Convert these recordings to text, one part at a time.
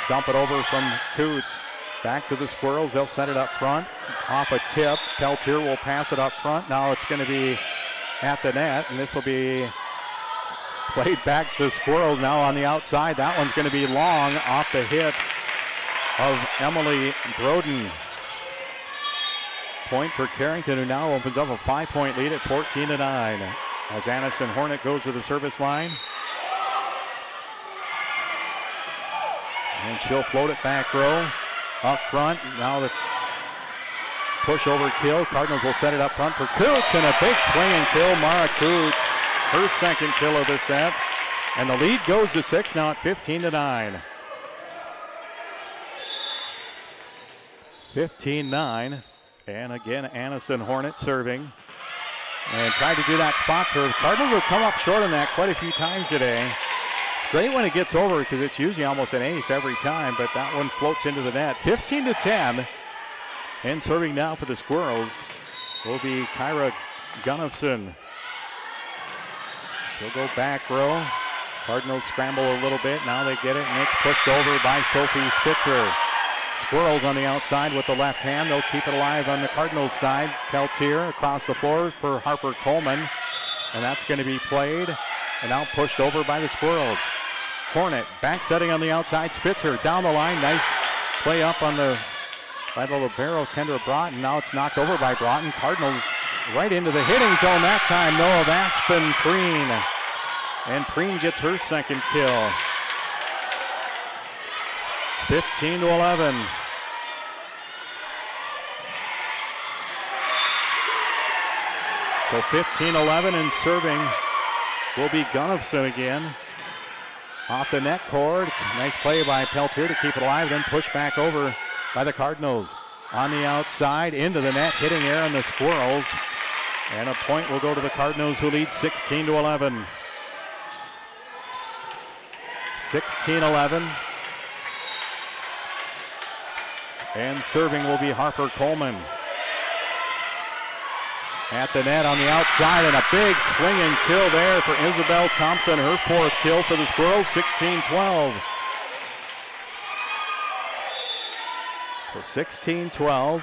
dump it over from Coots. Back to the Squirrels. They'll set it up front. Off a tip. Peltier will pass it up front. Now it's going to be at the net, and this will be played back to the Squirrels now on the outside. That one's going to be long off the hit of Emily Broden. Point for Carrington, who now opens up a 5-point lead at 14-9. As Anison Hornet goes to the service line. And she'll float it back row. Up front, now the push over kill. Cardinals will set it up front for Coots, and a big swinging kill. Mara Coots, her second kill of the set. And the lead goes to 6 now at 15-9. 15-9. And again, Anison Hornet serving. And tried to do that spot serve. Cardinals will come up short on that quite a few times today. It's great when it gets over because it's usually almost an ace every time, but that one floats into the net. 15-10. And serving now for the Squirrels will be Kyra Gunnifson. She'll go back row. Cardinals scramble a little bit. Now they get it, and it's pushed over by Sophie Spitzer. Squirrels on the outside with the left hand. They'll keep it alive on the Cardinals side. Peltier across the floor for Harper Coleman. And that's going to be played and now pushed over by the Squirrels. Hornet back setting on the outside. Spitzer down the line. Nice play up on by the libero, Kendra Broughton. Now it's knocked over by Broughton. Cardinals right into the hitting zone that time. No, of Aspen Preen. And Preen gets her second kill. 15-11. So 15-11, and serving will be Gunnifson again. Off the net cord. Nice play by Peltier to keep it alive, then pushed back over by the Cardinals. On the outside, into the net, hitting air on the Squirrels. And a point will go to the Cardinals, who lead 16-11. 16-11. And serving will be Harper Coleman. At the net on the outside, and a big swinging kill there for Isabel Thompson. Her fourth kill for the Squirrels, 16-12. So 16-12.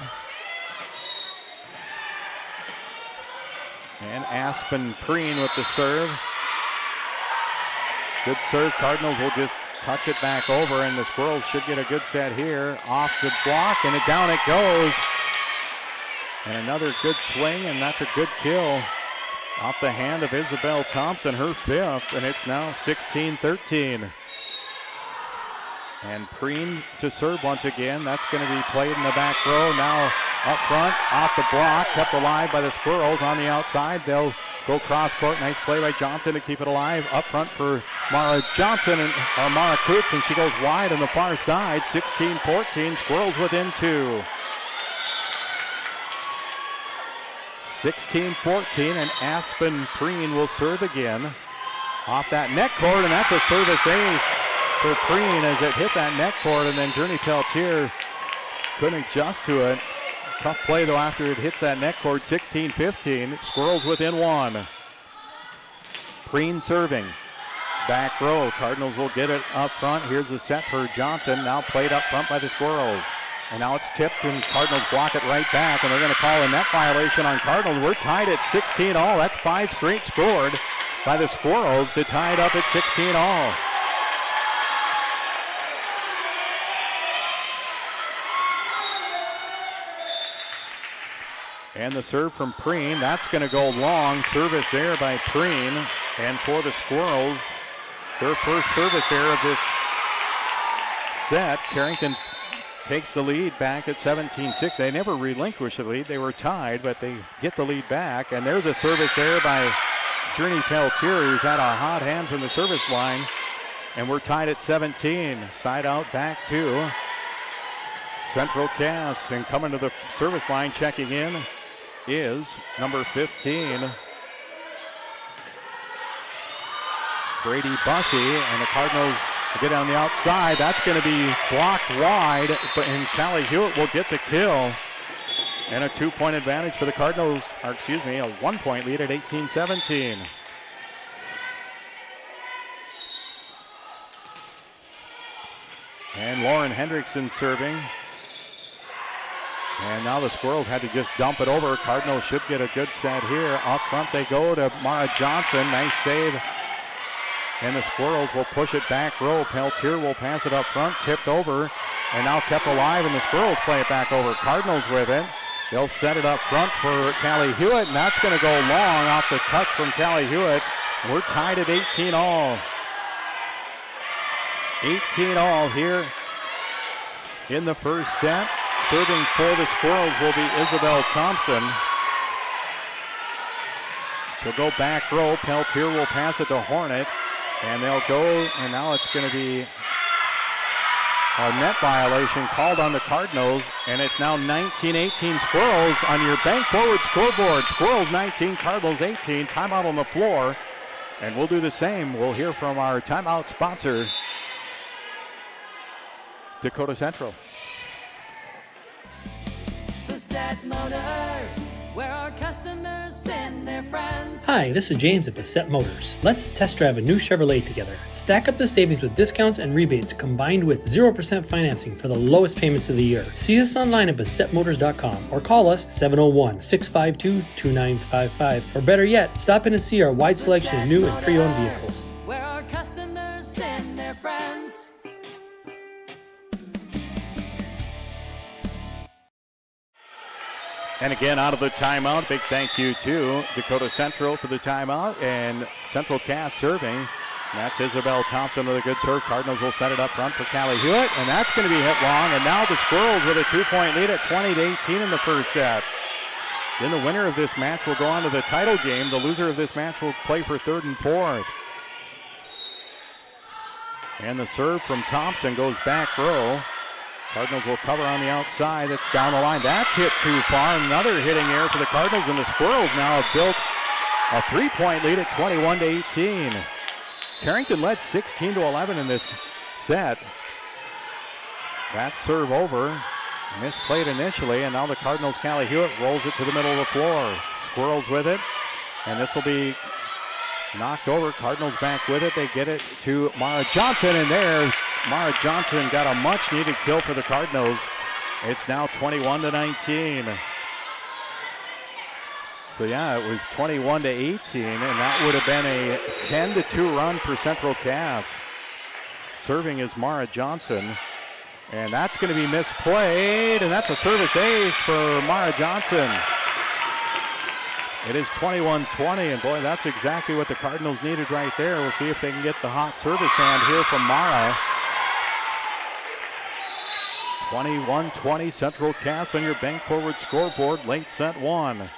And Aspen Preen with the serve. Good serve. Cardinals will just touch it back over, and the Squirrels should get a good set here. Off the block, and down it goes. And another good swing, and that's a good kill off the hand of Isabel Thompson, her fifth, and it's now 16-13. And Preen to serve once again. That's going to be played in the back row. Now up front, off the block, kept alive by the Squirrels on the outside. They'll go cross court. Nice play by Johnson to keep it alive. Up front for Mara Johnson or Mara Coots, and she goes wide on the far side. 16-14. Squirrels within 2. 16-14, and Aspen Preen will serve again. Off that net cord, and that's a service ace for Preen as it hit that net cord, and then Journey Peltier couldn't adjust to it. Tough play though after it hits that net cord. 16-15. Squirrels within 1. Preen serving. Back row. Cardinals will get it up front. Here's the set for Johnson. Now played up front by the Squirrels. And now it's tipped, and Cardinals block it right back, and they're going to call a net violation on Cardinals. We're tied at 16 all. That's 5 straight scored by the Squirrels to tie it up at 16 all. And the serve from Preen, that's going to go long. Service there by Preen. And for the Squirrels, their first service error of this set. Carrington takes the lead back at 17-6. They never relinquished the lead. They were tied, but they get the lead back. And there's a service error by Journey Peltier, who's had a hot hand from the service line. And we're tied at 17. Side out back to Central Cass. And coming to the service line, checking in, is number 15, Brady Bussey, and the Cardinals get on the outside. That's going to be blocked wide, and Callie Hewitt will get the kill. And a 2-point advantage for the Cardinals, or excuse me, a 1-point lead at 18-17. And Lauren Hendrickson serving. And now the Squirrels had to just dump it over. Cardinals should get a good set here. Up front they go to Mara Johnson. Nice save. And the Squirrels will push it back row. Peltier will pass it up front. Tipped over. And now kept alive. And the Squirrels play it back over. Cardinals with it. They'll set it up front for Callie Hewitt. And that's going to go long off the touch from Callie Hewitt. We're tied at 18 all. 18 all here in the first set. Serving for the Squirrels will be Isabel Thompson. She'll go back row. Peltier will pass it to Hornet. And they'll go, and now it's going to be a net violation called on the Cardinals. And it's now 19-18 Squirrels on your bank forward scoreboard. Squirrels 19, Cardinals 18. Timeout on the floor. And we'll do the same. We'll hear from our timeout sponsor, Dakota Central. Bassett Motors, where our customers send their friends. Hi, this is James at Bassett Motors. Let's test drive a new Chevrolet together. Stack up the savings with discounts and rebates combined with 0% financing for the lowest payments of the year. See us online at BassettMotors.com or call us 701-652-2955. Or better yet, stop in and see our wide selection of new and pre-owned vehicles. Where our customers send their friends. And again, out of the timeout, big thank you to Dakota Central for the timeout. And Central Cass serving. And that's Isabel Thompson with a good serve. Cardinals will set it up front for Callie Hewitt. And that's going to be hit long. And now the Squirrels with a 2-point lead at 20-18 in the first set. Then the winner of this match will go on to the title game. The loser of this match will play for third and fourth. And the serve from Thompson goes back row. Cardinals will cover on the outside. It's down the line. That's hit too far. Another hitting error for the Cardinals, and the Squirrels now have built a 3-point lead at 21-18. Carrington led 16-11 in this set. That serve over. Misplayed initially, and now the Cardinals' Callie Hewitt rolls it to the middle of the floor. Squirrels with it, and this will be knocked over. Cardinals back with it. They get it to Mara Johnson, and there Mara Johnson got a much-needed kill for the Cardinals. It's now 21-19. So yeah, it was 21-18, and that would have been a 10-2 run for Central Cass. Serving is Mara Johnson, and that's going to be misplayed, and that's a service ace for Mara Johnson. It is 21-20, and boy, that's exactly what the Cardinals needed right there. We'll see if they can get the hot service hand here from Mara. 21-20, Central Cass on your bank forward scoreboard, late set one.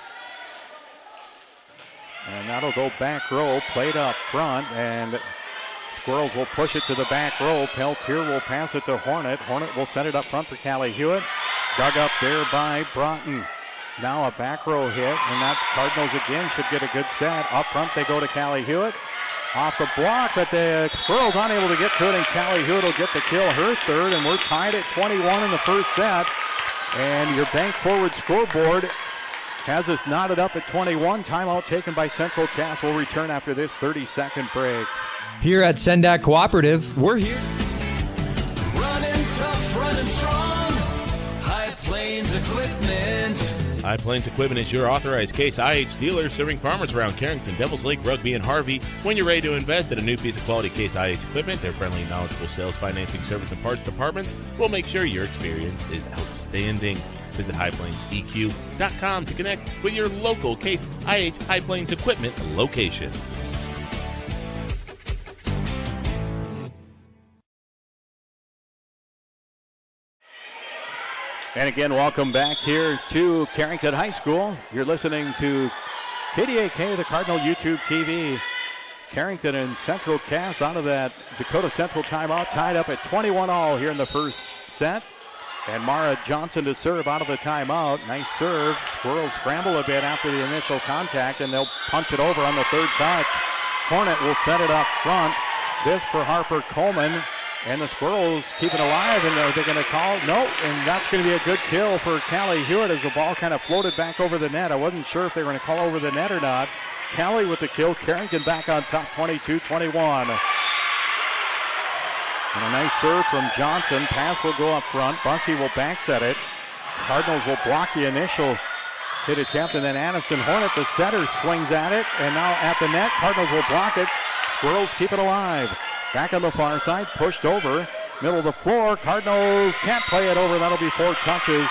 And that'll go back row, played up front, and Squirrels will push it to the back row. Peltier will pass it to Hornet. Hornet will set it up front for Callie Hewitt. Dug up there by Broughton. Now a back row hit, and that Cardinals again should get a good set. Up front they go to Callie Hewitt. Off the block, but the Squirrels unable to get to it, and Callie Hewitt will get the kill, her third, and we're tied at 21 in the first set. And your bank forward scoreboard has us knotted up at 21. Timeout taken by Central Cass. Will return after this 30-second break. Here at Sendak Cooperative, we're here. Running tough, running strong. High Plains Equipment. High Plains Equipment is your authorized Case IH dealer serving farmers around Carrington, Devils Lake, Rugby, and Harvey. When you're ready to invest in a new piece of quality Case IH equipment, their friendly, knowledgeable sales, financing, service, and parts departments will make sure your experience is outstanding. Visit highplainseq.com to connect with your local Case IH High Plains Equipment location. And again, welcome back here to Carrington High School. You're listening to KDAK, the Cardinal YouTube TV. Carrington and Central Cass out of that Dakota Central timeout, tied up at 21 all here in the first set. And Mara Johnson to serve out of the timeout. Nice serve. Squirrels scramble a bit after the initial contact, and they'll punch it over on the third touch. Hornet will set it up front. This for Harper Coleman. And the Squirrels keep it alive, and are they going to call? No, and that's going to be a good kill for Callie Hewitt as the ball kind of floated back over the net. I wasn't sure if they were going to call over the net or not. Callie with the kill. Carrington back on top, 22-21. And a nice serve from Johnson. Pass will go up front. Bussey will back set it. Cardinals will block the initial hit attempt, and then Addison Hornet, the setter, swings at it, and now at the net. Cardinals will block it. Squirrels keep it alive. Back on the far side, pushed over. Middle of the floor. Cardinals can't play it over. That'll be 4 touches,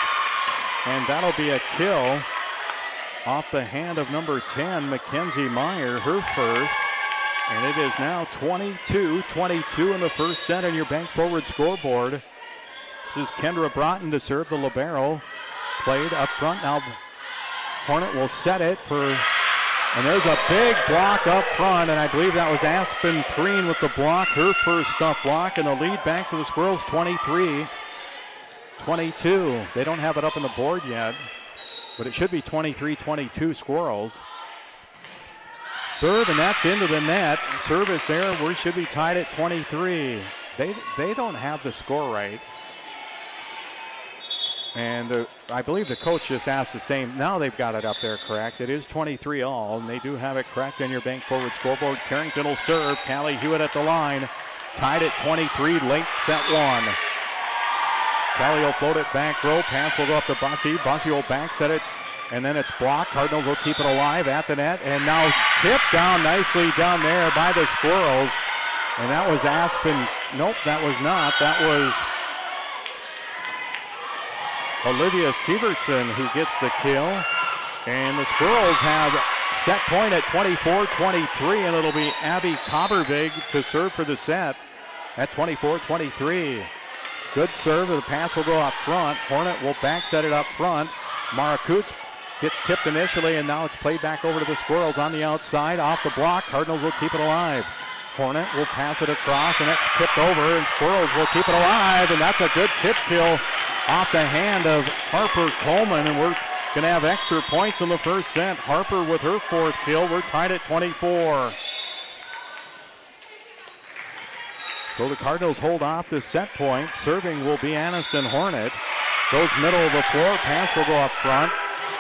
and that'll be a kill off the hand of number 10, Mackenzie Meyer, her first. And it is now 22-22 in the first set on your bank forward scoreboard. This is Kendra Broughton to serve the libero. Played up front. Now Hornet will set it and there's a big block up front, and I believe that was Aspen Preen with the block, her first stop block, and the lead back to the Squirrels 23-22. They don't have it up on the board yet, but it should be 23-22 Squirrels. Serve, and that's into the net. Service error. We should be tied at 23. They don't have the score right. And I believe the coach just asked the same. Now they've got it up there correct. It is 23-all, and they do have it correct on your bank forward scoreboard. Carrington will serve. Callie Hewitt at the line. Tied at 23, late set 1. Callie will float it back row. Pass will go up to Bussey. Bussey will back set it. And then it's blocked. Cardinals will keep it alive at the net. And now tipped down nicely down there by the Squirrels. And that was Aspen. Nope, that was not. That was Olivia Severson who gets the kill. And the Squirrels have set point at 24-23. And it'll be Abby Cobbervig to serve for the set at 24-23. Good serve. The pass will go up front. Hornet will back set it up front. Mara Coots gets tipped initially, and now it's played back over to the Squirrels on the outside. Off the block, Cardinals will keep it alive. Hornet will pass it across, and it's tipped over, and Squirrels will keep it alive, and that's a good tip kill off the hand of Harper Coleman, and we're going to have extra points in the first set. Harper with her 4th kill. We're tied at 24. So the Cardinals hold off the set point. Serving will be Aniston Hornet. Goes middle of the floor. Pass will go up front.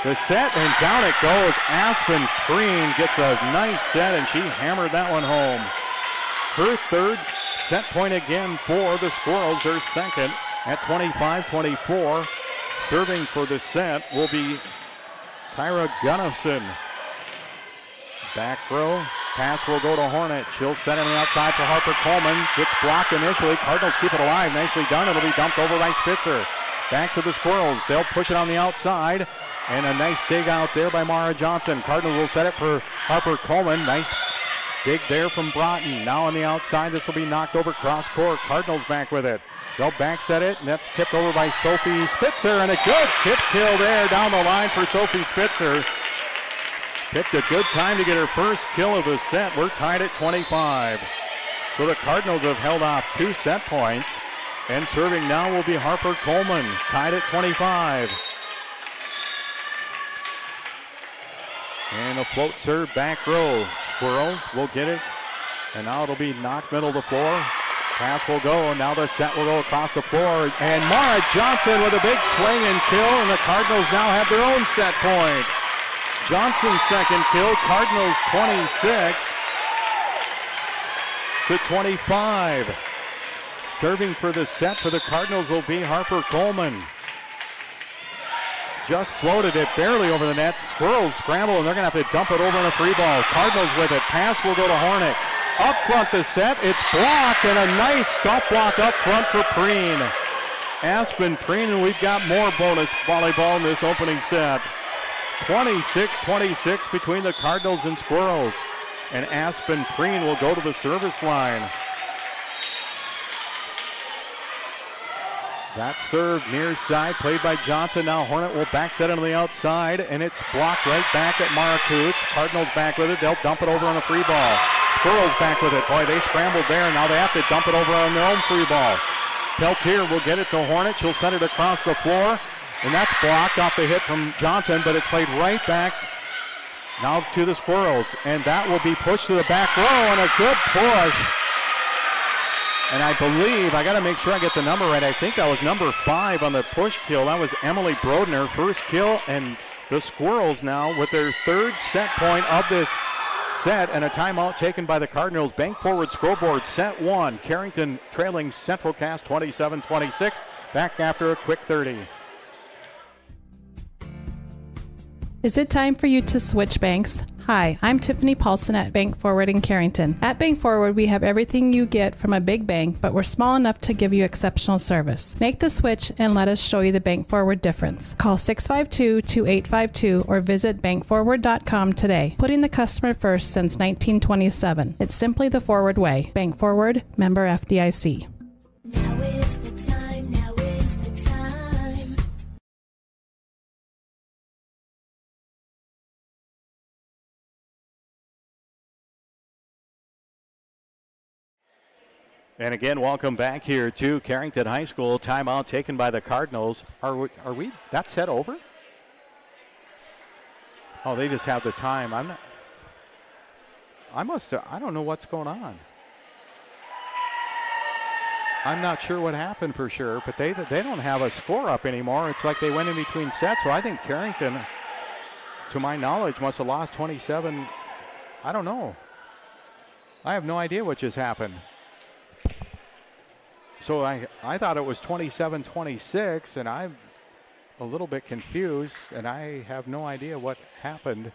The set, and down it goes. Aspen Preen gets a nice set, and she hammered that one home. Her 3rd set point again for the Squirrels. Her 2nd at 25-24. Serving for the set will be Kyra Gunnifson. Back row. Pass will go to Hornet. She'll set on the outside for Harper Coleman. Gets blocked initially. Cardinals keep it alive. Nicely done. It'll be dumped over by Spitzer. Back to the Squirrels. They'll push it on the outside. And a nice dig out there by Mara Johnson. Cardinals will set it for Harper Coleman. Nice dig there from Broughton. Now on the outside, this will be knocked over cross court. Cardinals back with it. They'll back set it, and that's tipped over by Sophie Spitzer. And a good tip kill there down the line for Sophie Spitzer. Picked a good time to get her first kill of the set. We're tied at 25. So the Cardinals have held off 2 set points. And serving now will be Harper Coleman, tied at 25. And a float serve back row. Squirrels will get it. And now it'll be knocked middle of the floor. Pass will go, and now the set will go across the floor. And Mara Johnson with a big swing and kill, and the Cardinals now have their own set point. Johnson's 2nd kill. Cardinals 26-25. Serving for the set for the Cardinals will be Harper Coleman. Just floated it barely over the net. Squirrels scramble, and they're going to have to dump it over on a free ball. Cardinals with it. Pass will go to Hornet. Up front the set. It's blocked, and a nice stop block up front for Preen. Aspen Preen, and we've got more bonus volleyball in this opening set. 26-26 between the Cardinals and Squirrels. And Aspen Preen will go to the service line. That serve near side, played by Johnson. Now Hornet will back set it on the outside, and it's blocked right back at Mara Coots. Cardinals back with it. They'll dump it over on a free ball. Squirrels back with it. Boy, they scrambled there. Now they have to dump it over on their own free ball. Peltier will get it to Hornet. She'll send it across the floor, and that's blocked off the hit from Johnson, but it's played right back now to the Squirrels, and that will be pushed to the back row, and a good push. And I believe, I got to make sure I get the number right. I think that was number 5 on the push kill. That was Emily Brodner, first kill, and the Squirrels now with their 3rd set point of this set and a timeout taken by the Cardinals. Bank Forward scoreboard, set 1. Carrington trailing Central Cass 27-26. Back after a quick 30. Is it time for you to switch banks? Hi, I'm Tiffany Paulson at Bank Forward in Carrington. At Bank Forward, we have everything you get from a big bank, but we're small enough to give you exceptional service. Make the switch and let us show you the Bank Forward difference. Call 652-2852 or visit bankforward.com today. Putting the customer first since 1927. It's simply the forward way. Bank Forward, member FDIC. Now is the time, now is the time. And again, welcome back here to Carrington High School. Timeout taken by the Cardinals. Are we that set over? Oh, they just have the time. I don't know what's going on. I'm not sure what happened for sure, but they don't have a score up anymore. It's like they went in between sets. So I think Carrington, to my knowledge, must have lost 27. I don't know. I have no idea what just happened. So I thought it was 27-26, and I'm a little bit confused, and I have no idea what happened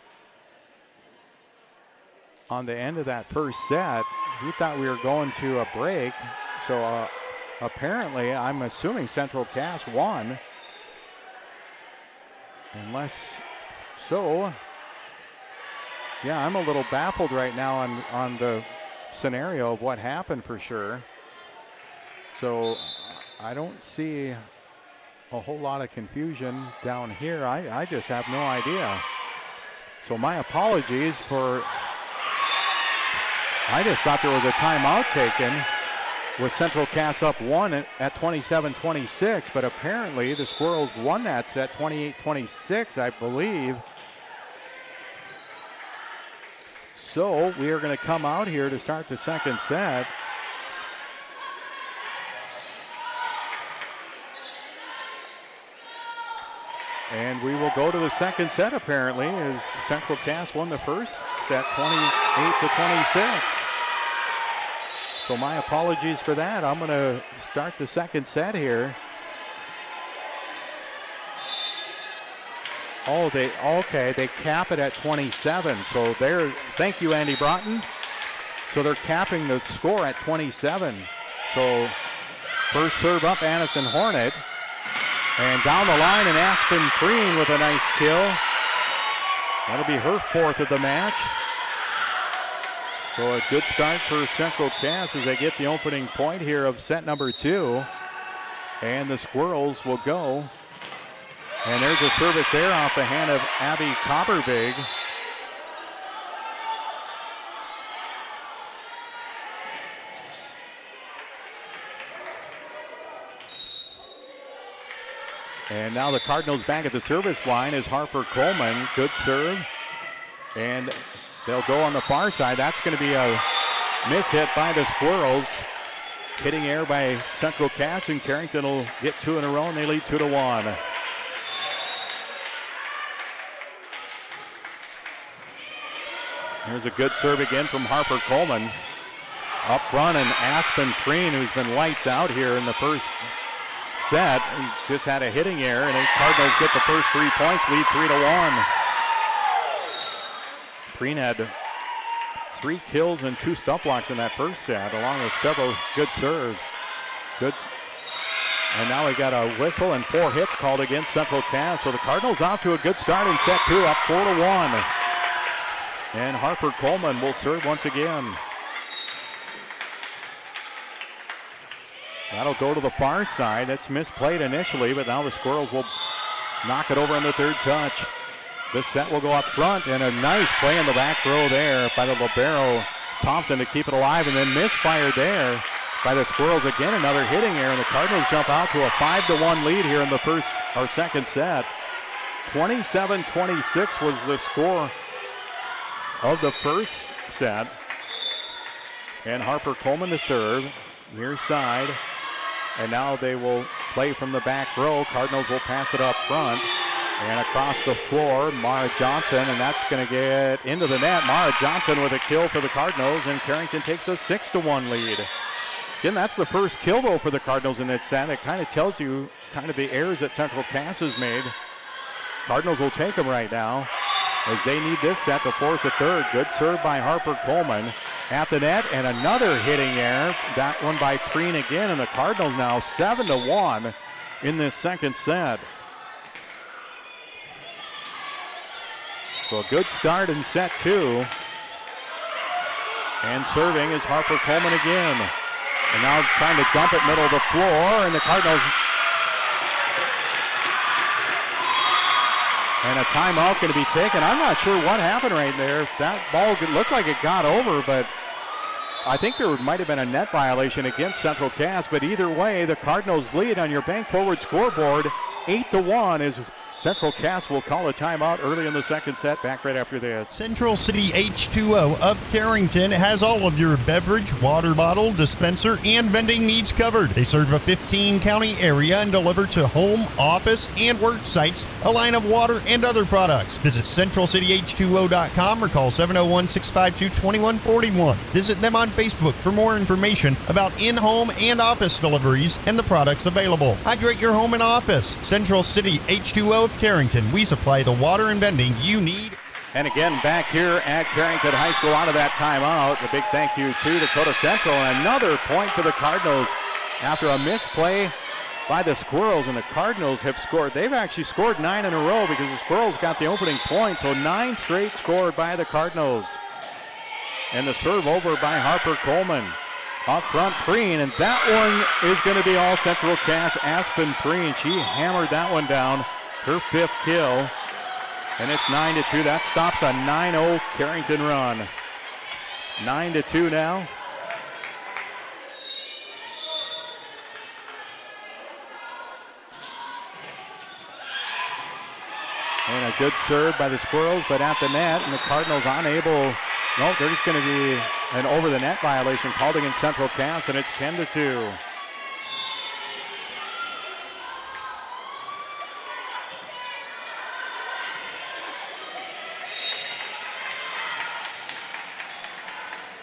on the end of that first set. We thought we were going to a break, so apparently I'm assuming Central Cass won. Unless so, yeah, I'm a little baffled right now on the scenario of what happened for sure. So I don't see a whole lot of confusion down here. I just have no idea. So my apologies for, I just thought there was a timeout taken with Central Cass up 1 at 27-26, but apparently the Squirrels won that set 28-26, I believe. So we are going to come out here to start the second set. And we will go to the second set apparently as Central Cass won the first set 28-26. So my apologies for that. I'm going to start the second set here. Oh, they cap it at 27. So thank you, Andy Broughton. So they're capping the score at 27. So first serve up, Addison Hornet. And down the line, and Aspen Preen with a nice kill. That'll be her fourth of the match. So a good start for Central Cass as they get the opening point here of set number 2. And the Squirrels will go. And there's a service there off the hand of Abby Copperbig. And now the Cardinals back at the service line is Harper Coleman. Good serve. And they'll go on the far side. That's going to be a miss hit by the Squirrels. Hitting air by Central Cass, and Carrington will get 2 in a row, and they lead 2-1. Here's a good serve again from Harper Coleman. Up front, and Aspen Preen, who's been lights out here in the first set, just had a hitting error, and the Cardinals get the first 3 points, lead 3-1. Preen had 3 kills and 2 stump blocks in that first set, along with several good serves. Good. And now we got a whistle and 4 hits called against Central Cass. So the Cardinals off to a good start in set 2, up 4-1. And Harper Coleman will serve once again. That'll go to the far side. It's misplayed initially, but now the Squirrels will knock it over on the third touch. This set will go up front, and a nice play in the back row there by the libero Thompson to keep it alive, and then misfired there by the Squirrels again. Another hitting error, and the Cardinals jump out to a 5-1 lead here in the second set. 27-26 was the score of the first set. And Harper Coleman to serve, near side. And now they will play from the back row. Cardinals will pass it up front. And across the floor, Mara Johnson, and that's going to get into the net. Mara Johnson with a kill for the Cardinals, and Carrington takes a 6-1 lead. Again, that's the first kill, though, for the Cardinals in this set. It kind of tells you kind of the errors that Central Cass has made. Cardinals will take them right now as they need this set to force a third. Good serve by Harper Coleman at the net, and another hitting error. That one by Preen again, and the Cardinals now 7-1 in this second set. So a good start in set two. And serving is Harper Coleman again. And now trying to dump it middle of the floor, and the Cardinals. And a timeout going to be taken. I'm not sure what happened right there. That ball looked like it got over, but I think there might have been a net violation against Central Cass. But either way, the Cardinals lead on your bank forward scoreboard 8-1 as Central Cass will call a timeout early in the second set. Back right after this. Central City H2O of Carrington has all of your beverage, water bottle, dispenser, and vending needs covered. They serve a 15-county area and deliver to home, office, and work sites a line of water and other products. Visit CentralCityH2O.com or call 701-652-2141. Visit them on Facebook for more information about in-home and office deliveries and the products available. Hydrate your home and office. Central City H2O of Carrington. We supply the water and vending you need. And again, back here at Carrington High School out of that timeout. A big thank you to Dakota Central. And another point for the Cardinals after a misplay by the Squirrels. And the Cardinals have scored. They've actually scored 9 in a row because the Squirrels got the opening point. So 9 straight scored by the Cardinals. And the serve over by Harper Coleman. Up front, Preen, and that one is going to be all Central Cass. Aspen Preen, she hammered that one down. Her 5th kill, and it's 9-2. That stops a 9-0 Carrington run. 9-2 now. And a good serve by the Squirrels, but at the net, and the Cardinals unable. No, there's going to be an over-the-net violation called against Central Cass, and it's 10-2.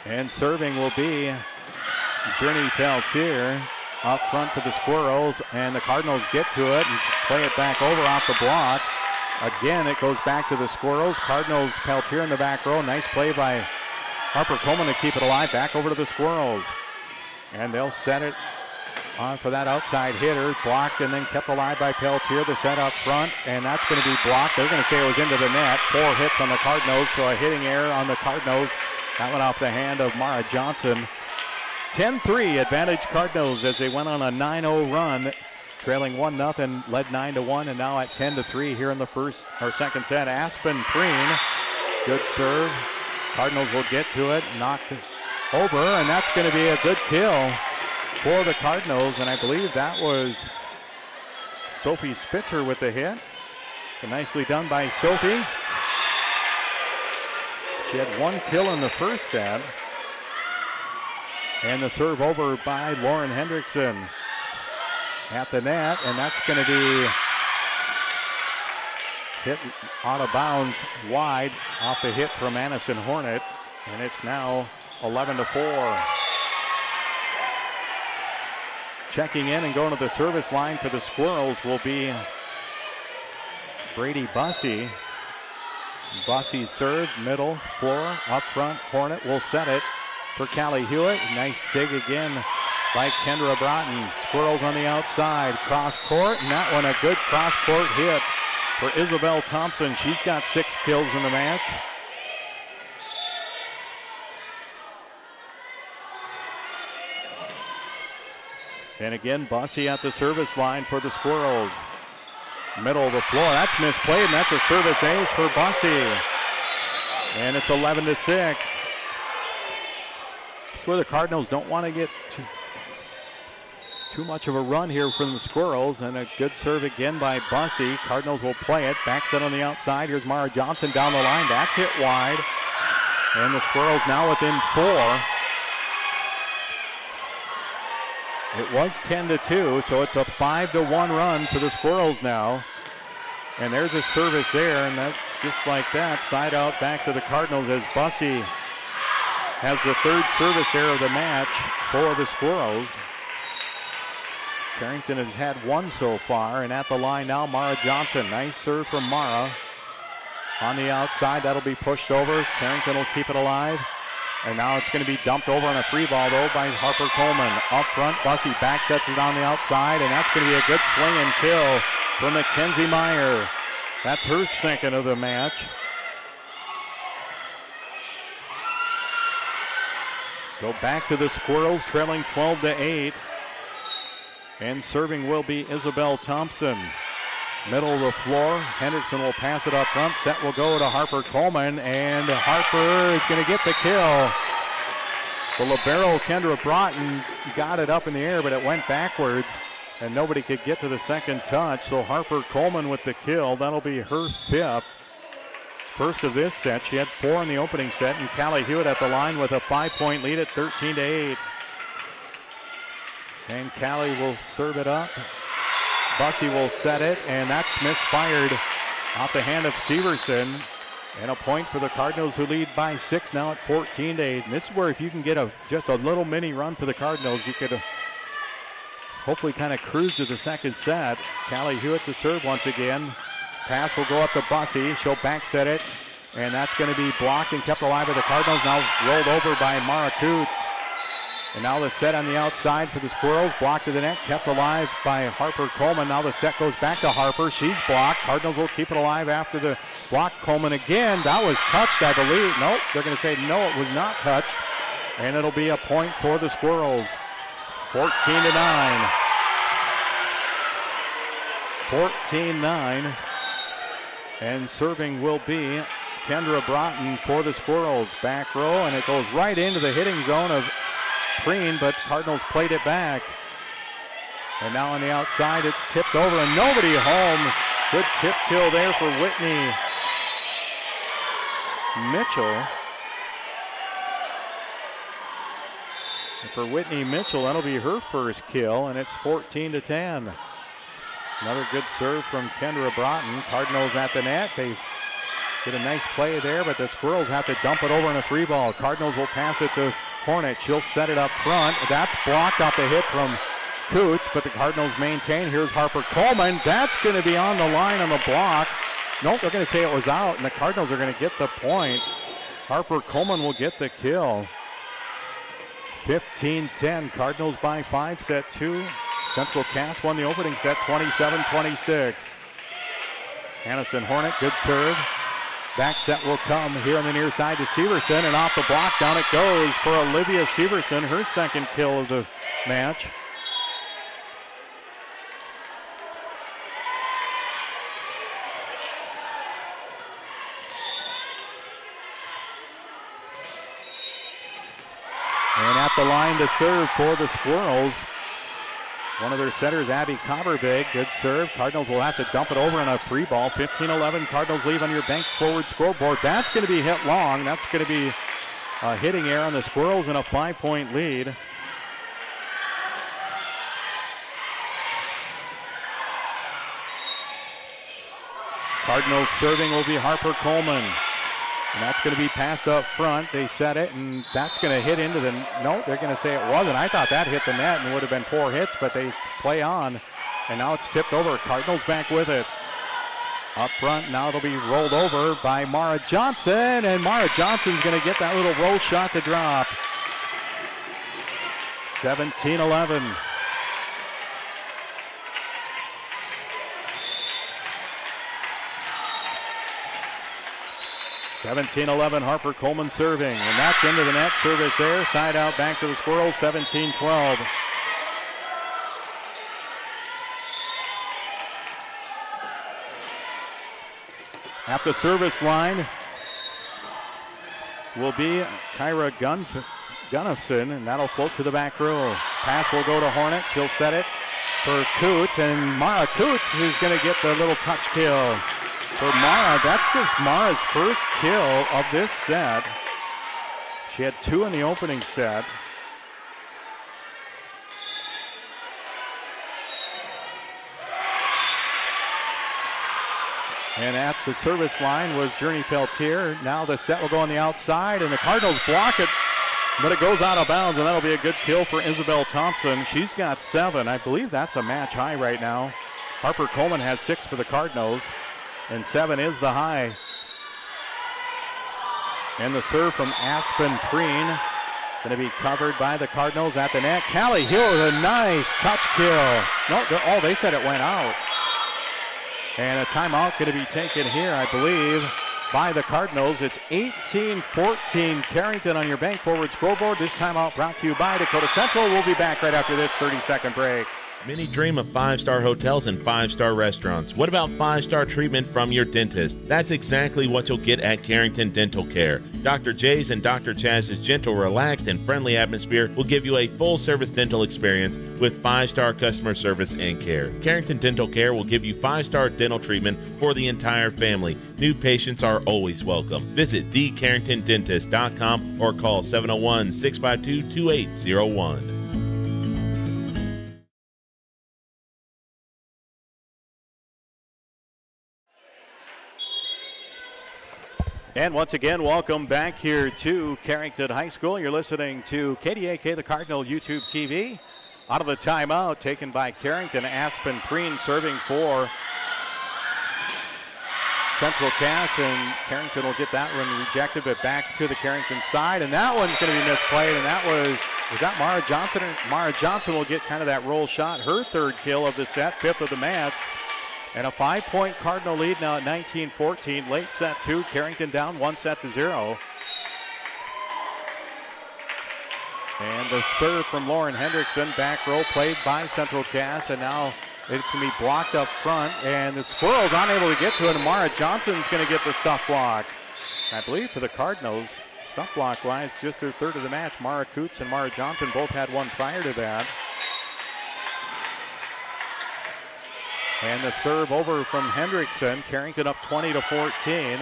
And serving will be Journey Peltier up front for the Squirrels, and the Cardinals get to it and play it back over off the block. Again, it goes back to the Squirrels. Cardinals, Peltier in the back row. Nice play by Harper Coleman to keep it alive. Back over to the Squirrels. And they'll set it on for that outside hitter. Blocked and then kept alive by Peltier. The set up front, and that's going to be blocked. They're going to say it was into the net. 4 hits on the Cardinals, so a hitting error on the Cardinals. That went off the hand of Mara Johnson. 10-3 advantage Cardinals as they went on a 9-0 run. Trailing 1-0, led 9-1, and now at 10-3 here in the second set. Aspen Preen, good serve. Cardinals will get to it, knocked over, and that's going to be a good kill for the Cardinals. And I believe that was Sophie Spitzer with the hit. So nicely done by Sophie. She had 1 kill in the first set. And the serve over by Lauren Hendrickson at the net, and that's going to be hit out of bounds wide off the hit from Madison Hornet, and it's now 11-4. Checking in and going to the service line for the Squirrels will be Brady Bussey. Bussey's serve, middle, floor, up front. Hornet will set it for Callie Hewitt. Nice dig again by Kendra Broughton. Squirrels on the outside, cross court, and that one a good cross court hit for Isabel Thompson. She's got 6 kills in the match. And again, Bussey at the service line for the Squirrels. Middle of the floor, that's misplayed, and that's a service ace for Bussey. And it's 11-6. That's where the Cardinals don't want to get too much of a run here from the Squirrels, and a good serve again by Bussey. Cardinals will play it. Back set on the outside. Here's Mara Johnson down the line. That's hit wide. And the Squirrels now within 4. It was 10-2, so it's a 5-1 run for the Squirrels now. And there's a service there, and that's just like that. Side out back to the Cardinals as Bussey has the third service error of the match for the Squirrels. Carrington has had one so far, and at the line now, Mara Johnson. Nice serve from Mara. On the outside, that'll be pushed over. Carrington will keep it alive. And now it's going to be dumped over on a free ball, though, by Harper Coleman. Up front, Bussey back sets it on the outside, and that's going to be a good swing and kill for Mackenzie Meyer. That's her second of the match. So back to the Squirrels, trailing 12-8. And serving will be Isabel Thompson. Middle of the floor, Hendrickson will pass it up front. Set will go to Harper Coleman, and Harper is going to get the kill. The libero, Kendra Broughton, got it up in the air, but it went backwards, and nobody could get to the second touch. So Harper Coleman with the kill. That'll be her fifth. First of this set. She had 4 in the opening set, and Callie Hewitt at the line with a 5-point lead at 13-8. And Callie will serve it up. Bussey will set it, and that's misfired off the hand of Severson. And a point for the Cardinals, who lead by 6 now at 14-8. And this is where if you can get just a little mini run for the Cardinals, you could hopefully kind of cruise to the second set. Callie Hewitt to serve once again. Pass will go up to Bussey. She'll back set it, and that's going to be blocked and kept alive by the Cardinals. Now rolled over by Mara Coots. And now the set on the outside for the Squirrels. Blocked to the net, kept alive by Harper Coleman. Now the set goes back to Harper. She's blocked. Cardinals will keep it alive after the block. Coleman again. That was touched, I believe. Nope, they're going to say no, it was not touched. And it'll be a point for the Squirrels. 14-9. 14-9. And serving will be Kendra Broughton for the Squirrels. Back row, and it goes right into the hitting zone of Preen, but Cardinals played it back. And now on the outside, it's tipped over, and nobody home. Good tip kill there for Whitney Mitchell. And for Whitney Mitchell, that'll be her first kill, and it's 14-10. Another good serve from Kendra Broughton. Cardinals at the net. They get a nice play there, but the Squirrels have to dump it over in a free ball. Cardinals will pass it to Hornet. She'll set it up front. That's blocked off the hit from Coots, but the Cardinals maintain. Here's Harper Coleman. That's going to be on the line on the block. Nope, they're going to say it was out, and the Cardinals are going to get the point. Harper Coleman will get the kill. 15-10. Cardinals by 5, set 2. Central Cass won the opening set 27-26. Hannison Hornet, good serve. Back set will come here on the near side to Severson, and off the block, down it goes for Olivia Severson, her second kill of the match. And at the line to serve for the Squirrels, one of their setters, Abby Copperbig. Good serve. Cardinals will have to dump it over on a free ball. 15-11. Cardinals leave on your bank forward scoreboard. That's going to be hit long. That's going to be a hitting error on the Squirrels and a 5-point lead. Cardinals serving will be Harper Coleman. And that's going to be pass up front. They set it, and that's going to hit into the... No, they're going to say it wasn't. I thought that hit the net and would have been 4 hits, but they play on. And now it's tipped over. Cardinals back with it. Up front, now it'll be rolled over by Mara Johnson, and Mara Johnson's going to get that little roll shot to drop. 17-11. Harper Coleman serving, and that's into the net. Service there, side out back to the Squirrels. 17-12. At the service line will be Kyra Gunnifson, and that'll float to the back row. Pass will go to Hornet. She'll set it for Coots, and Mara Coots is going to get the little touch kill. For Mara, that's just Mara's first kill of this set. She had 2 in the opening set. And at the service line was Journey Peltier. Now the set will go on the outside, and the Cardinals block it, but it goes out of bounds, and that'll be a good kill for Isabel Thompson. She's got 7. I believe that's a match high right now. Harper Coleman has 6 for the Cardinals, and 7 is the high. And the serve from Aspen Preen, going to be covered by the Cardinals at the net. Callie Hill with a nice touch kill. No, they said it went out. And a timeout going to be taken here, I believe, by the Cardinals. It's 18-14 Carrington on your Bank Forward scoreboard. This timeout brought to you by Dakota Central. We'll be back right after this 30-second break. Many dream of 5-star hotels and 5-star restaurants. What about 5-star treatment from your dentist? That's exactly what you'll get at Carrington Dental Care. Dr. J's and Dr. Chaz's gentle, relaxed, and friendly atmosphere will give you a full-service dental experience with 5-star customer service and care. Carrington Dental Care will give you 5-star dental treatment for the entire family. New patients are always welcome. Visit thecarringtondentist.com or call 701-652-2801. And once again, welcome back here to Carrington High School. You're listening to KDAK, the Cardinal YouTube TV. Out of the timeout taken by Carrington, Aspen Preen serving for Central Cass, and Carrington will get that one rejected, but back to the Carrington side, and that one's going to be misplayed, and that was that Mara Johnson? Mara Johnson will get kind of that roll shot, her 3rd kill of the set, 5th of the match. And a 5-point Cardinal lead now at 19-14. Late set 2, Carrington down 1-0. And the serve from Lauren Hendrickson, back row played by Central Cass, and now it's going to be blocked up front, and the Squirrels unable to get to it, and Mara Johnson's going to get the stuff block. I believe for the Cardinals, stuff block-wise, just their 3rd of the match. Mara Coots and Mara Johnson both had one prior to that. And the serve over from Hendrickson. Carrington up 20-14.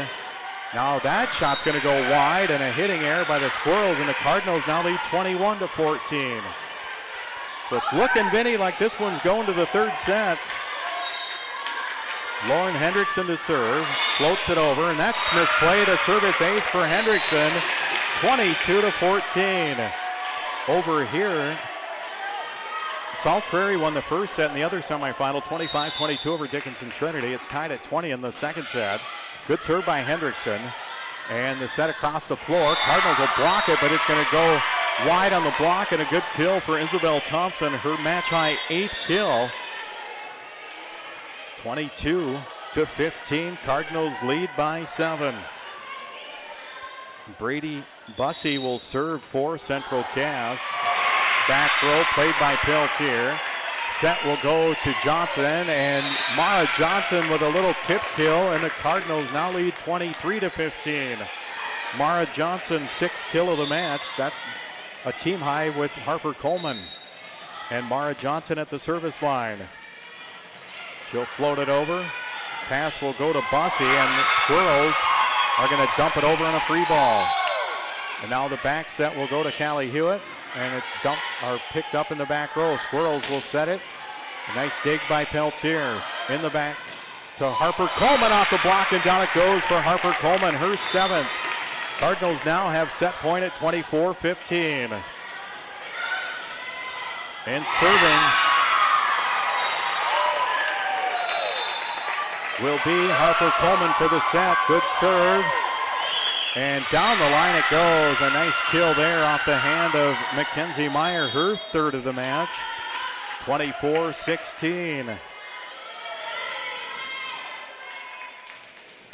Now that shot's going to go wide, and a hitting error by the Squirrels, and the Cardinals now lead 21-14. So it's looking, Vinny, like this one's going to the 3rd set. Lauren Hendrickson to serve, floats it over, and that's misplayed. A service ace for Hendrickson, 22-14. Over here, South Prairie won the first set in the other semifinal, 25-22 over Dickinson Trinity. It's tied at 20 in the 2nd set. Good serve by Hendrickson. And the set across the floor. Cardinals will block it, but it's going to go wide on the block, and a good kill for Isabel Thompson, her match-high 8th kill. 22-15, Cardinals lead by 7. Brady Bussey will serve for Central Cass. Back row played by Peltier. Set will go to Johnson, and Mara Johnson with a little tip kill, and the Cardinals now lead 23-15. Mara Johnson, 6th kill of the match. That's a team high with Harper Coleman. And Mara Johnson at the service line. She'll float it over. Pass will go to Bussey, and the Squirrels are going to dump it over on a free ball. And now the back set will go to Callie Hewitt. And it's dumped or picked up in the back row. Squirrels will set it. A nice dig by Peltier. In the back to Harper Coleman off the block, and down it goes for Harper Coleman, her 7th. Cardinals now have set point at 24-15. And serving will be Harper Coleman for the set. Good serve. And down the line it goes. A nice kill there off the hand of Mackenzie Meyer, her 3rd of the match. 24-16.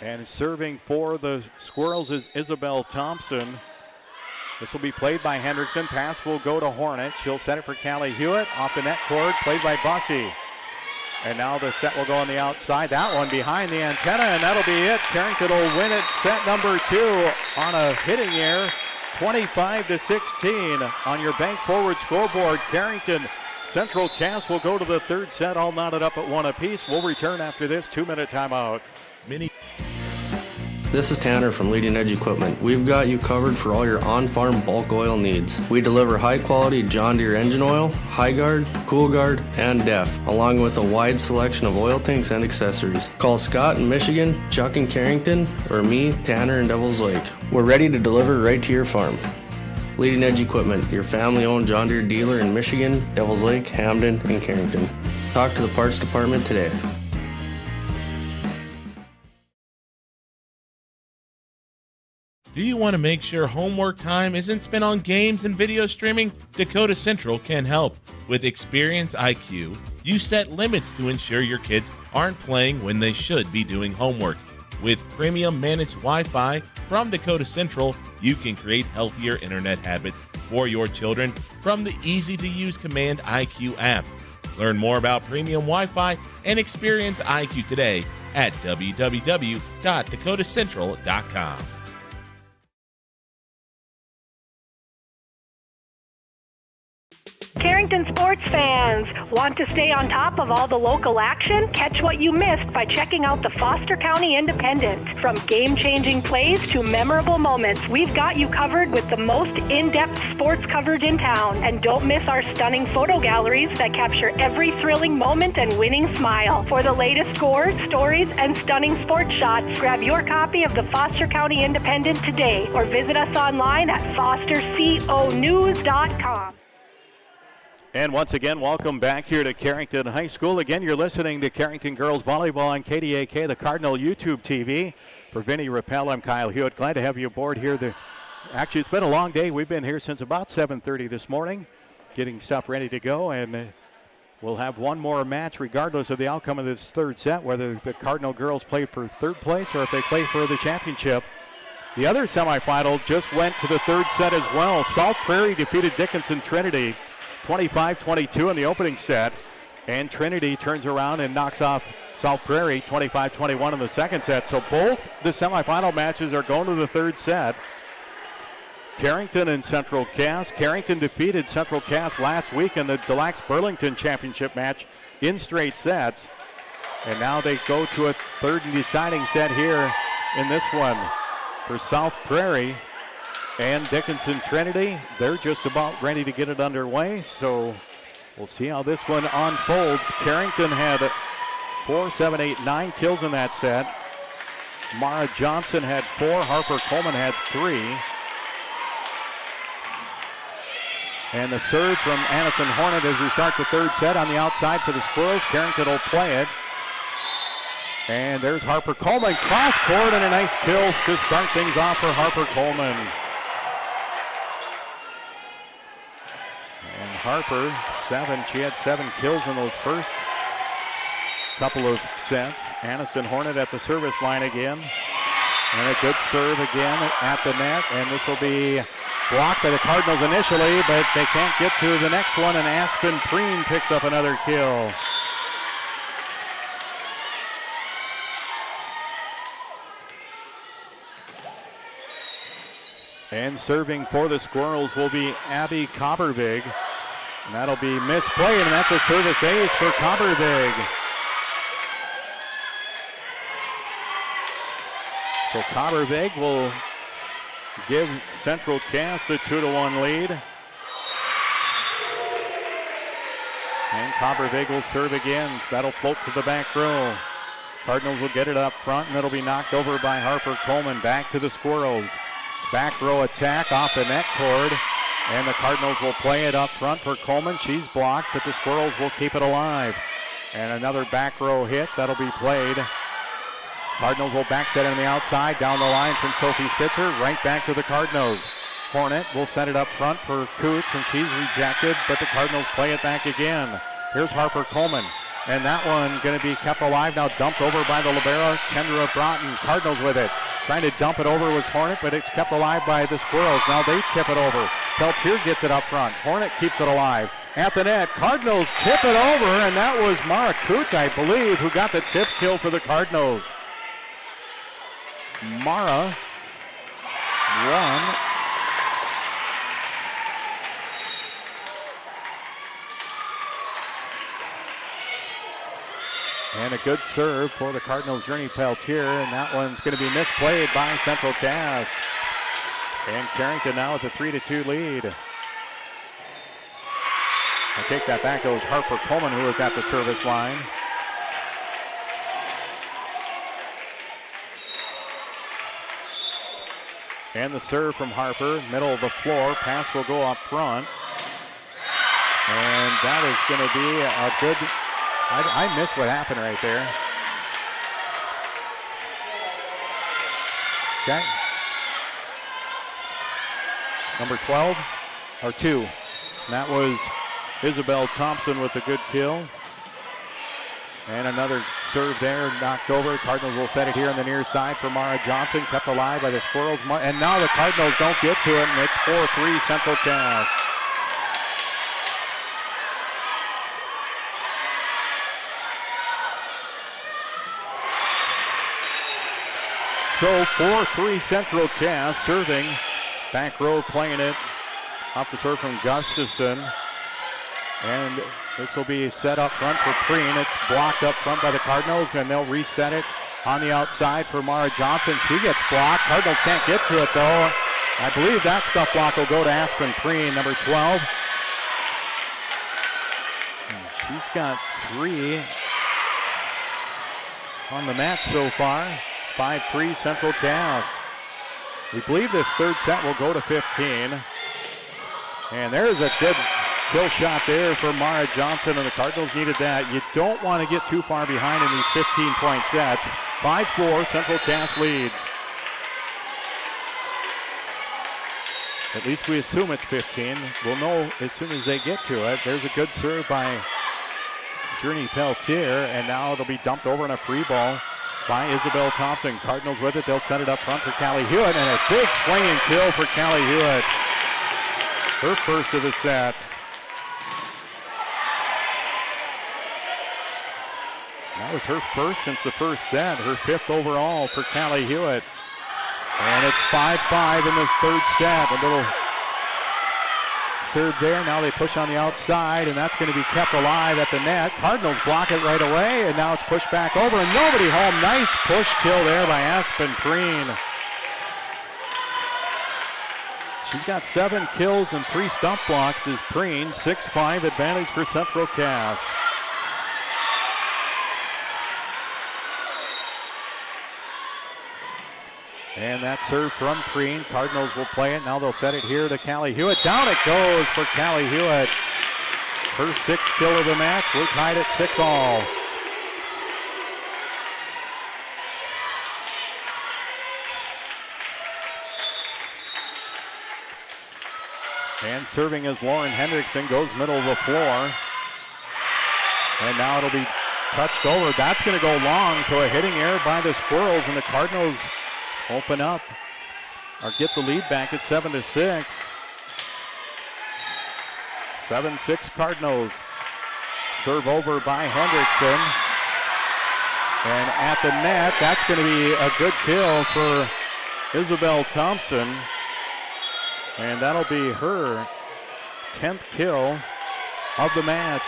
And serving for the Squirrels is Isabel Thompson. This will be played by Hendrickson. Pass will go to Hornet. She'll set it for Callie Hewitt. Off the net cord, played by Bussey. And now the set will go on the outside. That one behind the antenna, and that'll be it. Carrington will win it. Set number 2 on a hitting error. 25-16 on your Bank Forward scoreboard. Carrington Central Cass will go to the 3rd set, all knotted up at 1 apiece. We'll return after this 2-minute timeout. This is Tanner from Leading Edge Equipment. We've got you covered for all your on-farm bulk oil needs. We deliver high-quality John Deere engine oil, High Guard, Cool Guard, and DEF, along with a wide selection of oil tanks and accessories. Call Scott in Michigan, Chuck in Carrington, or me, Tanner in Devils Lake. We're ready to deliver right to your farm. Leading Edge Equipment, your family-owned John Deere dealer in Michigan, Devils Lake, Hamden, and Carrington. Talk to the parts department today. Do you want to make sure homework time isn't spent on games and video streaming? Dakota Central can help. With Experience IQ, you set limits to ensure your kids aren't playing when they should be doing homework. With premium managed Wi-Fi from Dakota Central, you can create healthier internet habits for your children from the easy-to-use Command IQ app. Learn more about premium Wi-Fi and Experience IQ today at www.dakotacentral.com. Carrington sports fans, want to stay on top of all the local action? Catch what you missed by checking out the Foster County Independent. From game-changing plays to memorable moments, we've got you covered with the most in-depth sports coverage in town. And don't miss our stunning photo galleries that capture every thrilling moment and winning smile. For the latest scores, stories, and stunning sports shots, grab your copy of the Foster County Independent today or visit us online at fosterconews.com. And once again, welcome back here to Carrington High School. Again, you're listening to Carrington Girls Volleyball on KDAK, the Cardinal YouTube TV. For Vinny Rappel, I'm Kyle Hewitt. Glad to have you aboard here. Actually, it's been a long day. We've been here since about 7:30 this morning, getting stuff ready to go. And we'll have one more match regardless of the outcome of this third set, whether the Cardinal girls play for third place or if they play for the championship. The other semifinal just went to the third set as well. South Prairie defeated Dickinson Trinity 25-22 in the opening set, and Trinity turns around and knocks off South Prairie 25-21 in the second set. So both the semifinal matches are going to the third set. Carrington and Central Cass. Carrington defeated Central Cass last week in the Deluxe Burlington Championship match in straight sets, and now they go to a third and deciding set here in this one for South Prairie. And Dickinson Trinity, they're just about ready to get it underway. So we'll see how this one unfolds. Carrington had 4, 7, 8, 9 kills in that set. Mara Johnson had 4. Harper Coleman had 3. And the serve from Addison Hornet as we start the third set on the outside for the Squirrels. Carrington will play it. And there's Harper Coleman cross court, and a nice kill to start things off for Harper Coleman. Harper, 7. She had 7 kills in those first couple of sets. Aniston Hornet at the service line again. And a good serve again at the net. And this will be blocked by the Cardinals initially, but they can't get to the next one. And Aspen Preen picks up another kill. And serving for the Squirrels will be Abby Coppervig. And that'll be misplayed, and that's a service ace for Coppervig. So Coppervig will give Central Cass the 2-1 lead. And Coppervig will serve again. That'll float to the back row. Cardinals will get it up front, and it'll be knocked over by Harper Coleman. Back to the Squirrels. Back row attack off the net cord. And the Cardinals will play it up front for Coleman. She's blocked, but the Squirrels will keep it alive. And another back row hit. That'll be played. Cardinals will back set on the outside. Down the line from Sophie Spitzer. Right back to the Cardinals. Hornet will set it up front for Coots, and she's rejected, but the Cardinals play it back again. Here's Harper Coleman. And that one going to be kept alive now, dumped over by the libero, Kendra Broughton. Cardinals with it. Trying to dump it over was Hornet, but it's kept alive by the Squirrels. Now they tip it over. Peltier gets it up front. Hornet keeps it alive. At the net, Cardinals tip it over, and that was Mara Coots, I believe, who got the tip kill for the Cardinals. Mara won. And a good serve for the Cardinals' Journey Peltier, and that one's going to be misplayed by Central Cass. And Carrington now with a 3-2 lead. I take that back. It was Harper Coleman who was at the service line. And the serve from Harper, middle of the floor. Pass will go up front. And that is going to be a good... I missed what happened right there. Okay. Number 12, or 2. And that was Isabel Thompson with a good kill. And another serve there, knocked over. Cardinals will set it here on the near side for Mara Johnson, kept alive by the Squirrels. And now the Cardinals don't get to it, and it's 4-3 Central Cass. So 4-3 Central Cass, serving. Back row playing it off the serve from Gustafson. And this will be set up front for Preen. It's blocked up front by the Cardinals, and they'll reset it on the outside for Mara Johnson. She gets blocked. Cardinals can't get to it, though. I believe that stuff block will go to Aspen Preen, number 12. And she's got 3 on the match so far. 5-3 Central Cass. We believe this third set will go to 15. And there's a good kill shot there for Mara Johnson, and the Cardinals needed that. You don't want to get too far behind in these 15-point sets. 5-4, Central Cass leads. At least we assume it's 15. We'll know as soon as they get to it. There's a good serve by Journey Peltier, and now it'll be dumped over in a free ball by Isabel Thompson. Cardinals with it. They'll set it up front for Callie Hewitt, and a big swinging kill for Callie Hewitt. Her first of the set. That was her first since the first set, her 5th overall for Callie Hewitt. And it's 5-5 in this third set. A little serve there. Now they push on the outside, and that's going to be kept alive at the net. Cardinals block it right away, and now it's pushed back over, and nobody home. Nice push kill there by Aspen Preen. She's got 7 kills and 3 stump blocks as Preen. 6-5 advantage for Central Cass. And that serve from Preen. Cardinals will play it. Now they'll set it here to Callie Hewitt. Down it goes for Callie Hewitt. Her 6th kill of the match. We're tied at 6-all. And serving as Lauren Hendrickson, goes middle of the floor. And now it'll be touched over. That's going to go long, so a hitting error by the Squirrels, and the Cardinals open up or get the lead back at 7-6. 7-6 Cardinals. Serve over by Hendrickson. And at the net, that's going to be a good kill for Isabel Thompson. And that'll be her 10th kill of the match.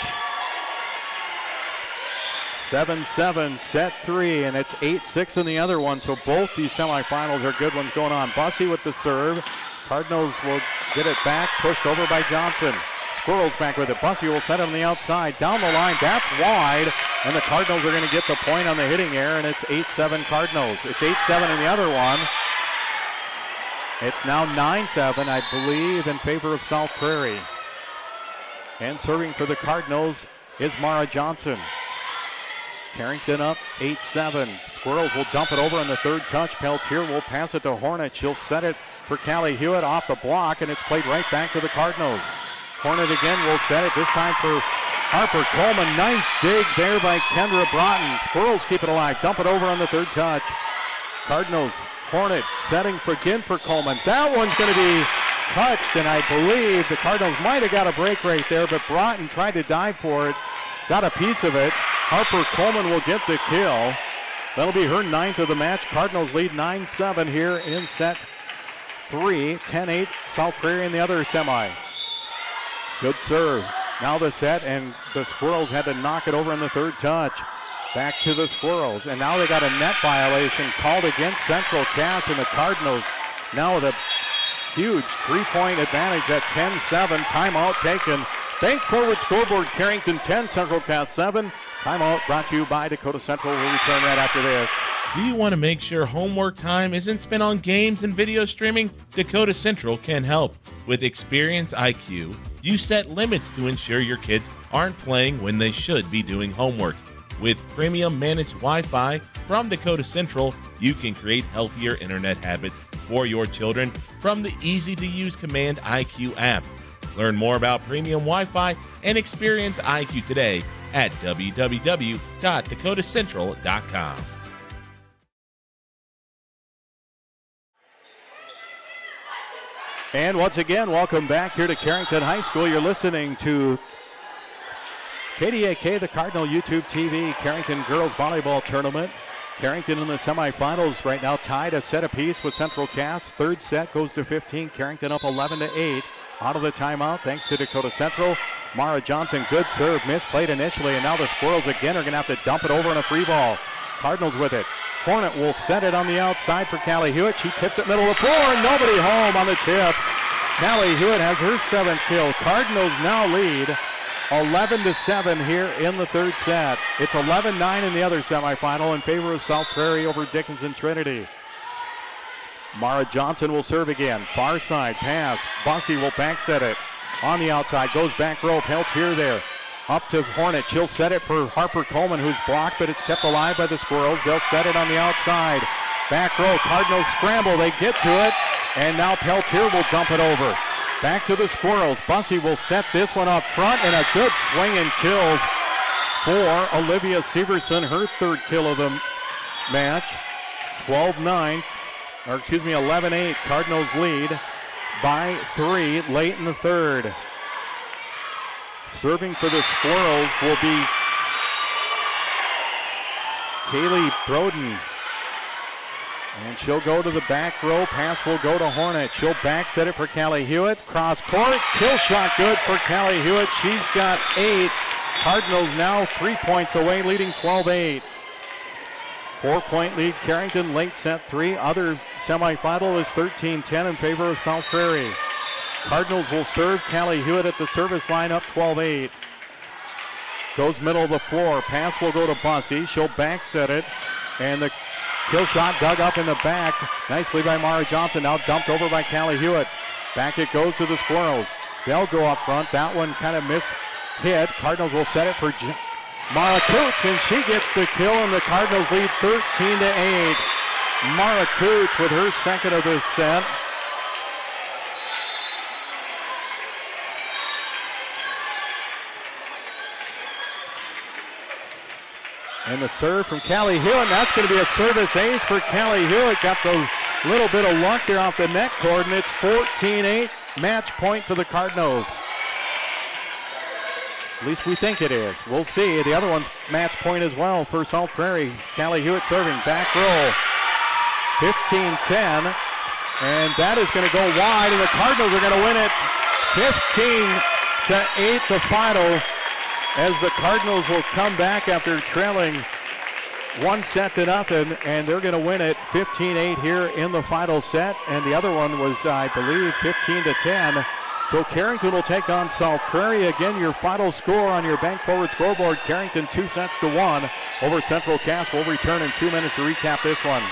7-7, set 3, and it's 8-6 in the other one, so both these semifinals are good ones going on. Bussey with the serve. Cardinals will get it back, pushed over by Johnson. Squirrels back with it. Bussey will set it on the outside. Down the line, that's wide, and the Cardinals are going to get the point on the hitting error, and it's 8-7 Cardinals. It's 8-7 in the other one. It's now 9-7, I believe, in favor of South Prairie. And serving for the Cardinals is Mara Johnson. Carrington up 8-7. Squirrels will dump it over on the third touch. Peltier will pass it to Hornet. She'll set it for Callie Hewitt off the block, and it's played right back to the Cardinals. Hornet again will set it, this time for Harper Coleman. Nice dig there by Kendra Broughton. Squirrels keep it alive. Dump it over on the third touch. Cardinals, Hornet setting again for Coleman. That one's going to be touched, and I believe the Cardinals might have got a break right there, but Broughton tried to dive for it. Got a piece of it. Harper Coleman will get the kill. That'll be her 9th of the match. Cardinals lead 9-7 here in set 3. 10-8 South Prairie in the other semi. Good serve. Now the set, and the Squirrels had to knock it over in the third touch. Back to the Squirrels, and now they got a net violation called against Central Cass, and the Cardinals now with a huge 3-point advantage at 10-7. Timeout taken. Bank Forward Scoreboard, Carrington 10, Central Cass 7. Timeout brought to you by Dakota Central. We'll return right after this. Do you want to make sure homework time isn't spent on games and video streaming? Dakota Central can help. With Experience IQ, you set limits to ensure your kids aren't playing when they should be doing homework. With premium managed Wi-Fi from Dakota Central, you can create healthier internet habits for your children from the easy-to-use Command IQ app. Learn more about premium Wi-Fi and Experience IQ today at www.dakotacentral.com. And once again, welcome back here to Carrington High School. You're listening to KDAK, the Cardinal YouTube TV, Carrington Girls Volleyball Tournament. Carrington in the semifinals right now, tied a set apiece with Central Cass. Third set goes to 15. Carrington up 11-8. Out of the timeout, thanks to Dakota Central. Mara Johnson, good serve, misplayed initially, and now the Squirrels again are going to have to dump it over in a free ball. Cardinals with it. Hornet will set it on the outside for Callie Hewitt. She tips it middle of the floor, and nobody home on the tip. Callie Hewitt has her 7th kill. Cardinals now lead 11-7 here in the third set. It's 11-9 in the other semifinal in favor of South Prairie over Dickinson Trinity. Mara Johnson will serve again. Far side pass. Bussey will back set it. On the outside, goes back row. Peltier there. Up to Hornet. She'll set it for Harper Coleman, who's blocked, but it's kept alive by the Squirrels. They'll set it on the outside. Back row. Cardinals scramble. They get to it, and now Peltier will dump it over. Back to the Squirrels. Bussey will set this one up front, and a good swing and kill for Olivia Severson, her 3rd kill of the match. 11-8. Cardinals lead by 3 late in the third. Serving for the Squirrels will be Kaylee Broden. And she'll go to the back row. Pass will go to Hornet. She'll back set it for Callie Hewitt. Cross court. Kill shot good for Callie Hewitt. She's got 8. Cardinals now 3 points away, leading 12-8. 4-point lead, Carrington, late set 3. Other semifinal is 13-10 in favor of South Prairie. Cardinals will serve. Callie Hewitt at the service line, up 12-8. Goes middle of the floor. Pass will go to Bussey. She'll back set it. And the kill shot dug up in the back. Nicely by Mara Johnson. Now dumped over by Callie Hewitt. Back it goes to the Squirrels. They'll go up front. That one kind of hit. Cardinals will set it for Mara Coots, and she gets the kill, and the Cardinals lead 13-8. Mara Coots with her 2nd of the set. And the serve from Callie Hewitt. That's going to be a service ace for Callie Hewitt. Got the little bit of luck there off the net cord, and it's 14-8. Match point for the Cardinals. At least we think it is. We'll see. The other one's match point as well for South Prairie. Callie Hewitt serving. Back row. 15-10. And that is going to go wide, and the Cardinals are going to win it 15-8 the final, as the Cardinals will come back after trailing 1-0, and they're going to win it 15-8 here in the final set. And the other one was, I believe, 15-10. So Carrington will take on South Prairie. Again, your final score on your Bank Forward Scoreboard, Carrington 2-1 over Central Cass. We'll return in 2 minutes to recap this one.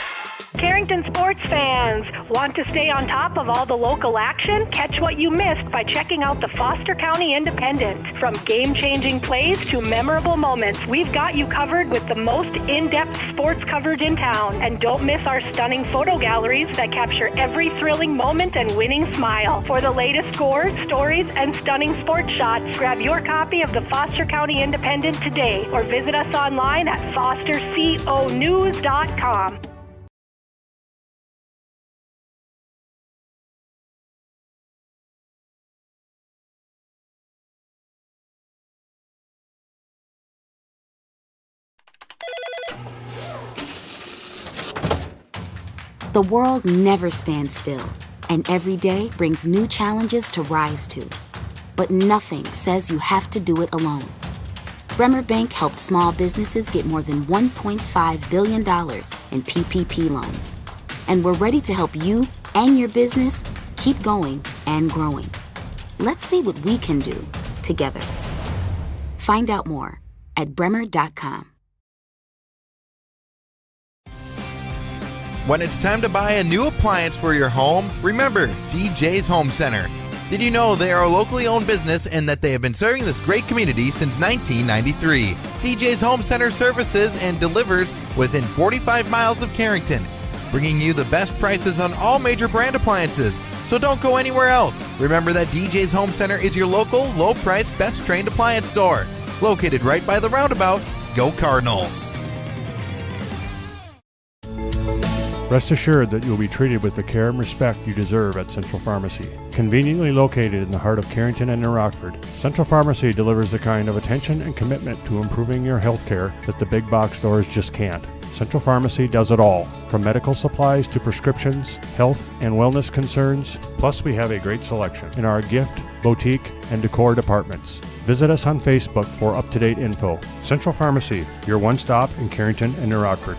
Carrington sports fans, want to stay on top of all the local action? Catch what you missed by checking out the Foster County Independent. From game-changing plays to memorable moments, we've got you covered with the most in-depth sports coverage in town. And don't miss our stunning photo galleries that capture every thrilling moment and winning smile. For the latest scores, stories, and stunning sports shots, grab your copy of the Foster County Independent today or visit us online at fosterconews.com. The world never stands still, and every day brings new challenges to rise to. But nothing says you have to do it alone. Bremer Bank helped small businesses get more than $1.5 billion in PPP loans. And we're ready to help you and your business keep going and growing. Let's see what we can do together. Find out more at bremer.com. When it's time to buy a new appliance for your home, remember DJ's Home Center. Did you know they are a locally owned business and that they have been serving this great community since 1993? DJ's Home Center services and delivers within 45 miles of Carrington, bringing you the best prices on all major brand appliances. So don't go anywhere else. Remember that DJ's Home Center is your local, low-priced, best-trained appliance store. Located right by the roundabout. Go Cardinals! Rest assured that you'll be treated with the care and respect you deserve at Central Pharmacy. Conveniently located in the heart of Carrington and New Rockford, Central Pharmacy delivers the kind of attention and commitment to improving your health care that the big box stores just can't. Central Pharmacy does it all, from medical supplies to prescriptions, health and wellness concerns. Plus, we have a great selection in our gift, boutique, and decor departments. Visit us on Facebook for up-to-date info. Central Pharmacy, your one-stop in Carrington and New Rockford.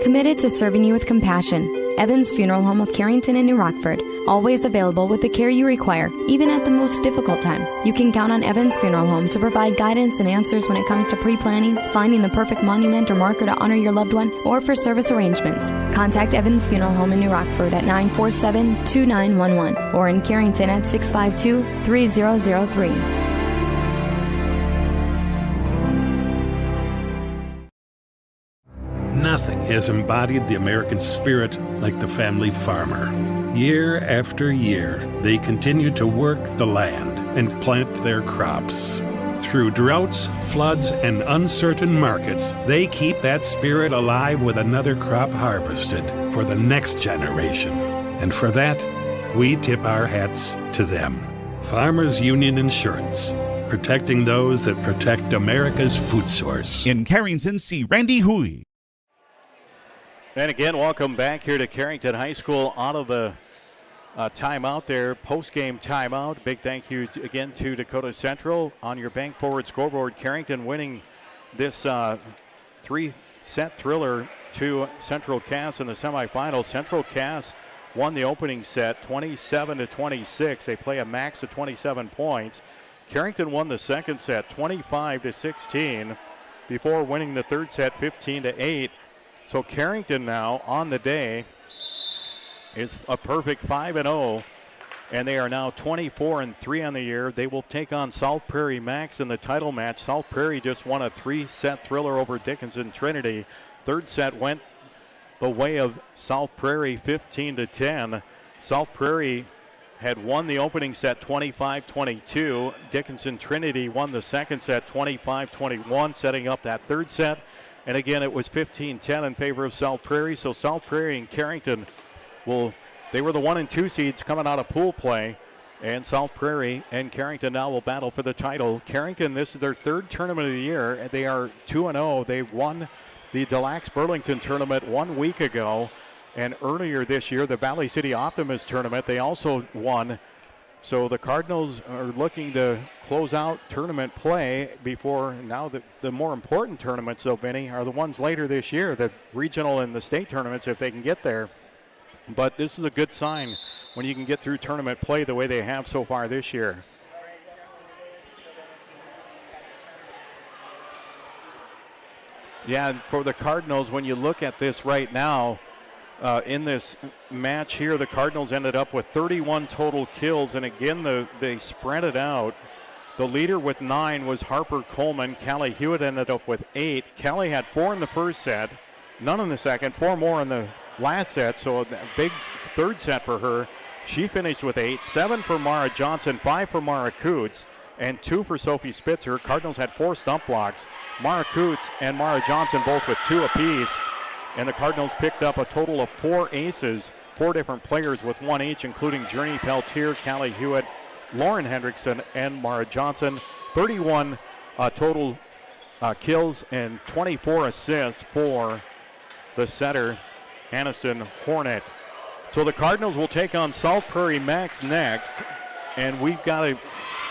Committed to serving you with compassion. Evans Funeral Home of Carrington and New Rockford. Always available with the care you require, even at the most difficult time. You can count on Evans Funeral Home to provide guidance and answers when it comes to pre-planning, finding the perfect monument or marker to honor your loved one, or for service arrangements. Contact Evans Funeral Home in New Rockford at 947-2911 or in Carrington at 652-3003. Nothing has embodied the American spirit like the family farmer. Year after year, they continue to work the land and plant their crops. Through droughts, floods, and uncertain markets, they keep that spirit alive with another crop harvested for the next generation. And for that, we tip our hats to them. Farmers Union Insurance, protecting those that protect America's food source. In Carrington, see Randy Hui. And again, welcome back here to Carrington High School out of the timeout there, post-game timeout. Big thank you again to Dakota Central on your bank forward scoreboard. Carrington winning this three-set thriller to Central Cass in the semifinals. Central Cass won the opening set 27-26. They play a max of 27 points. Carrington won the second set 25-16 before winning the third set 15-8. So Carrington now on the day is a perfect 5-0, and they are now 24-3 on the year. They will take on South Prairie Max in the title match. South Prairie just won a three-set thriller over Dickinson Trinity. Third set went the way of South Prairie 15-10. South Prairie had won the opening set 25-22. Dickinson Trinity won the second set 25-21, setting up that third set. And again, it was 15-10 in favor of South Prairie. So South Prairie and Carrington they were the 1 and 2 seeds coming out of pool play. And South Prairie and Carrington now will battle for the title. Carrington, this is their third tournament of the year. And they are 2-0. They won the Des Lacs Burlington tournament 1 week ago. And earlier this year, the Valley City Optimist tournament, they also won. So the Cardinals are looking to close out tournament play before now the more important tournaments, though, Benny, are the ones later this year, the regional and the state tournaments, if they can get there. But this is a good sign when you can get through tournament play the way they have so far this year. Yeah, and for the Cardinals, when you look at this right now, in this match here, the Cardinals ended up with 31 total kills, and again, they spread it out. The leader with 9 was Harper Coleman. Callie Hewitt ended up with 8. Callie had 4 in the first set, none in the second, 4 more in the last set, so a big third set for her. She finished with 8, 7 for Mara Johnson, 5 for Mara Coots, and 2 for Sophie Spitzer. Cardinals had 4 stump blocks. Mara Coots and Mara Johnson both with 2 apiece. And the Cardinals picked up a total of 4 aces, 4 different players with 1 each, including Journey Peltier, Callie Hewitt, Lauren Hendrickson, and Mara Johnson. 31 total kills and 24 assists for the setter, Aniston Hornet. So the Cardinals will take on South Prairie Max next, and we've got to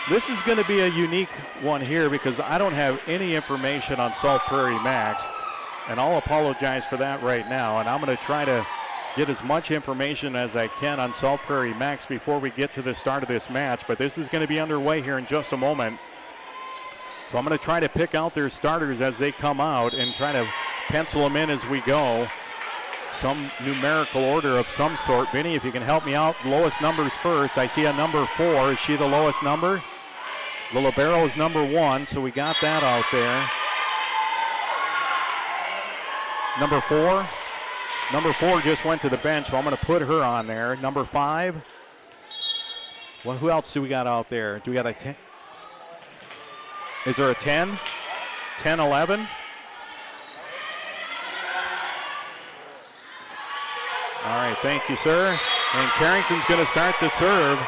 This is going to be a unique one here because I don't have any information on Salt Prairie Max, and I'll apologize for that right now. And I'm going to try to get as much information as I can on Salt Prairie Max before we get to the start of this match. But this is going to be underway here in just a moment. So I'm going to try to pick out their starters as they come out and try to pencil them in as we go. Some numerical order of some sort. Vinny, if you can help me out, lowest numbers first. I see a number 4. Is she the lowest number? The libero is number 1, so we got that out there. Number 4. Number 4 just went to the bench, so I'm going to put her on there. Number 5. Well, who else do we got out there? Do we got a 10? Is there a 10? 10, 11? All right, thank you, sir. And Carrington's going to start the serve.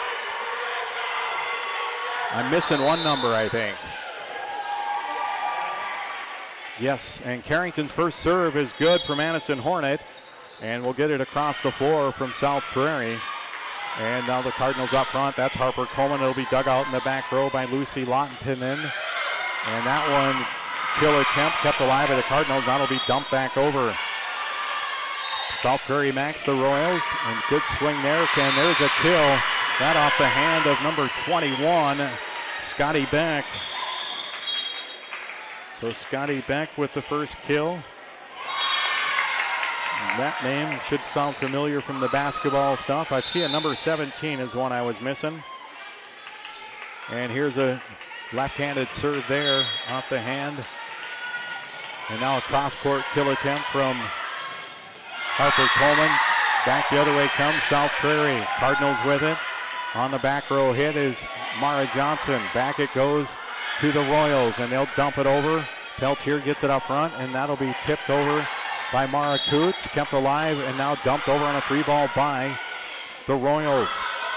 I'm missing one number, I think. Yes, and Carrington's first serve is good for Madison Hornet. And we'll get it across the floor from South Prairie. And now the Cardinals up front. That's Harper Coleman. It'll be dug out in the back row by Lucy Lottentinen. And that one, kill attempt, kept alive by the Cardinals. Now it'll be dumped back over. South Prairie Max the Royals. And good swing there. And there's a kill. That off the hand of number 21, Scotty Beck. So Scotty Beck with the first kill. That name should sound familiar from the basketball stuff. I see a number 17 is one I was missing. And here's a left-handed serve there off the hand. And now a cross-court kill attempt from Harper Coleman. Back the other way comes South Prairie. Cardinals with it. On the back row hit is Mara Johnson. Back it goes to the Royals, and they'll dump it over. Peltier gets it up front, and that'll be tipped over by Mara Coots. Kept alive, and now dumped over on a free ball by the Royals.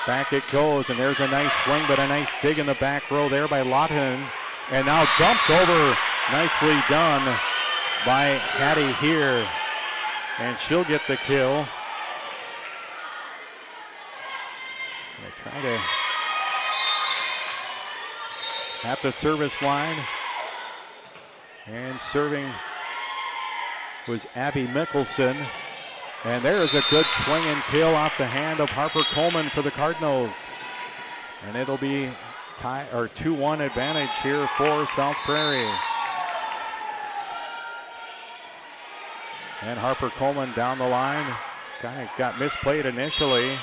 Back it goes, and there's a nice swing, but a nice dig in the back row there by Lottinen. And now dumped over. Nicely done by Hattie here. And she'll get the kill. Try to at the service line, and serving was Abby Mickelson, and there is a good swing and kill off the hand of Harper Coleman for the Cardinals, and it'll be tie or 2-1 advantage here for South Prairie. And Harper Coleman down the line, kind of got misplayed initially.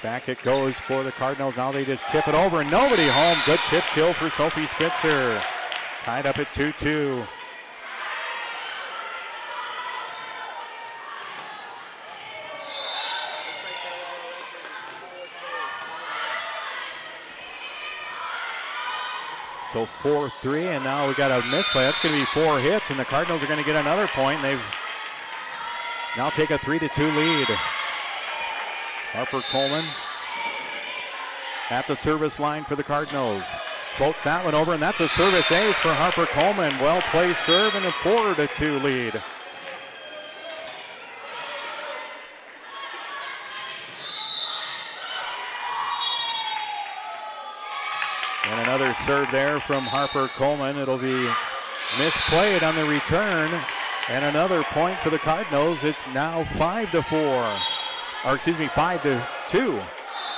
Back it goes for the Cardinals. Now they just tip it over and nobody home. Good tip kill for Sophie Spitzer. Tied up at 2-2. So 4-3, and now we got a misplay. That's going to be 4 hits, and the Cardinals are going to get another point. They've now take a 3-2 lead. Harper Coleman at the service line for the Cardinals. Floats that one over, and that's a service ace for Harper Coleman. Well-placed serve and a 4-2 lead. And another serve there from Harper Coleman. It'll be misplayed on the return. And another point for the Cardinals. It's now 5-4. Or excuse me, 5-2.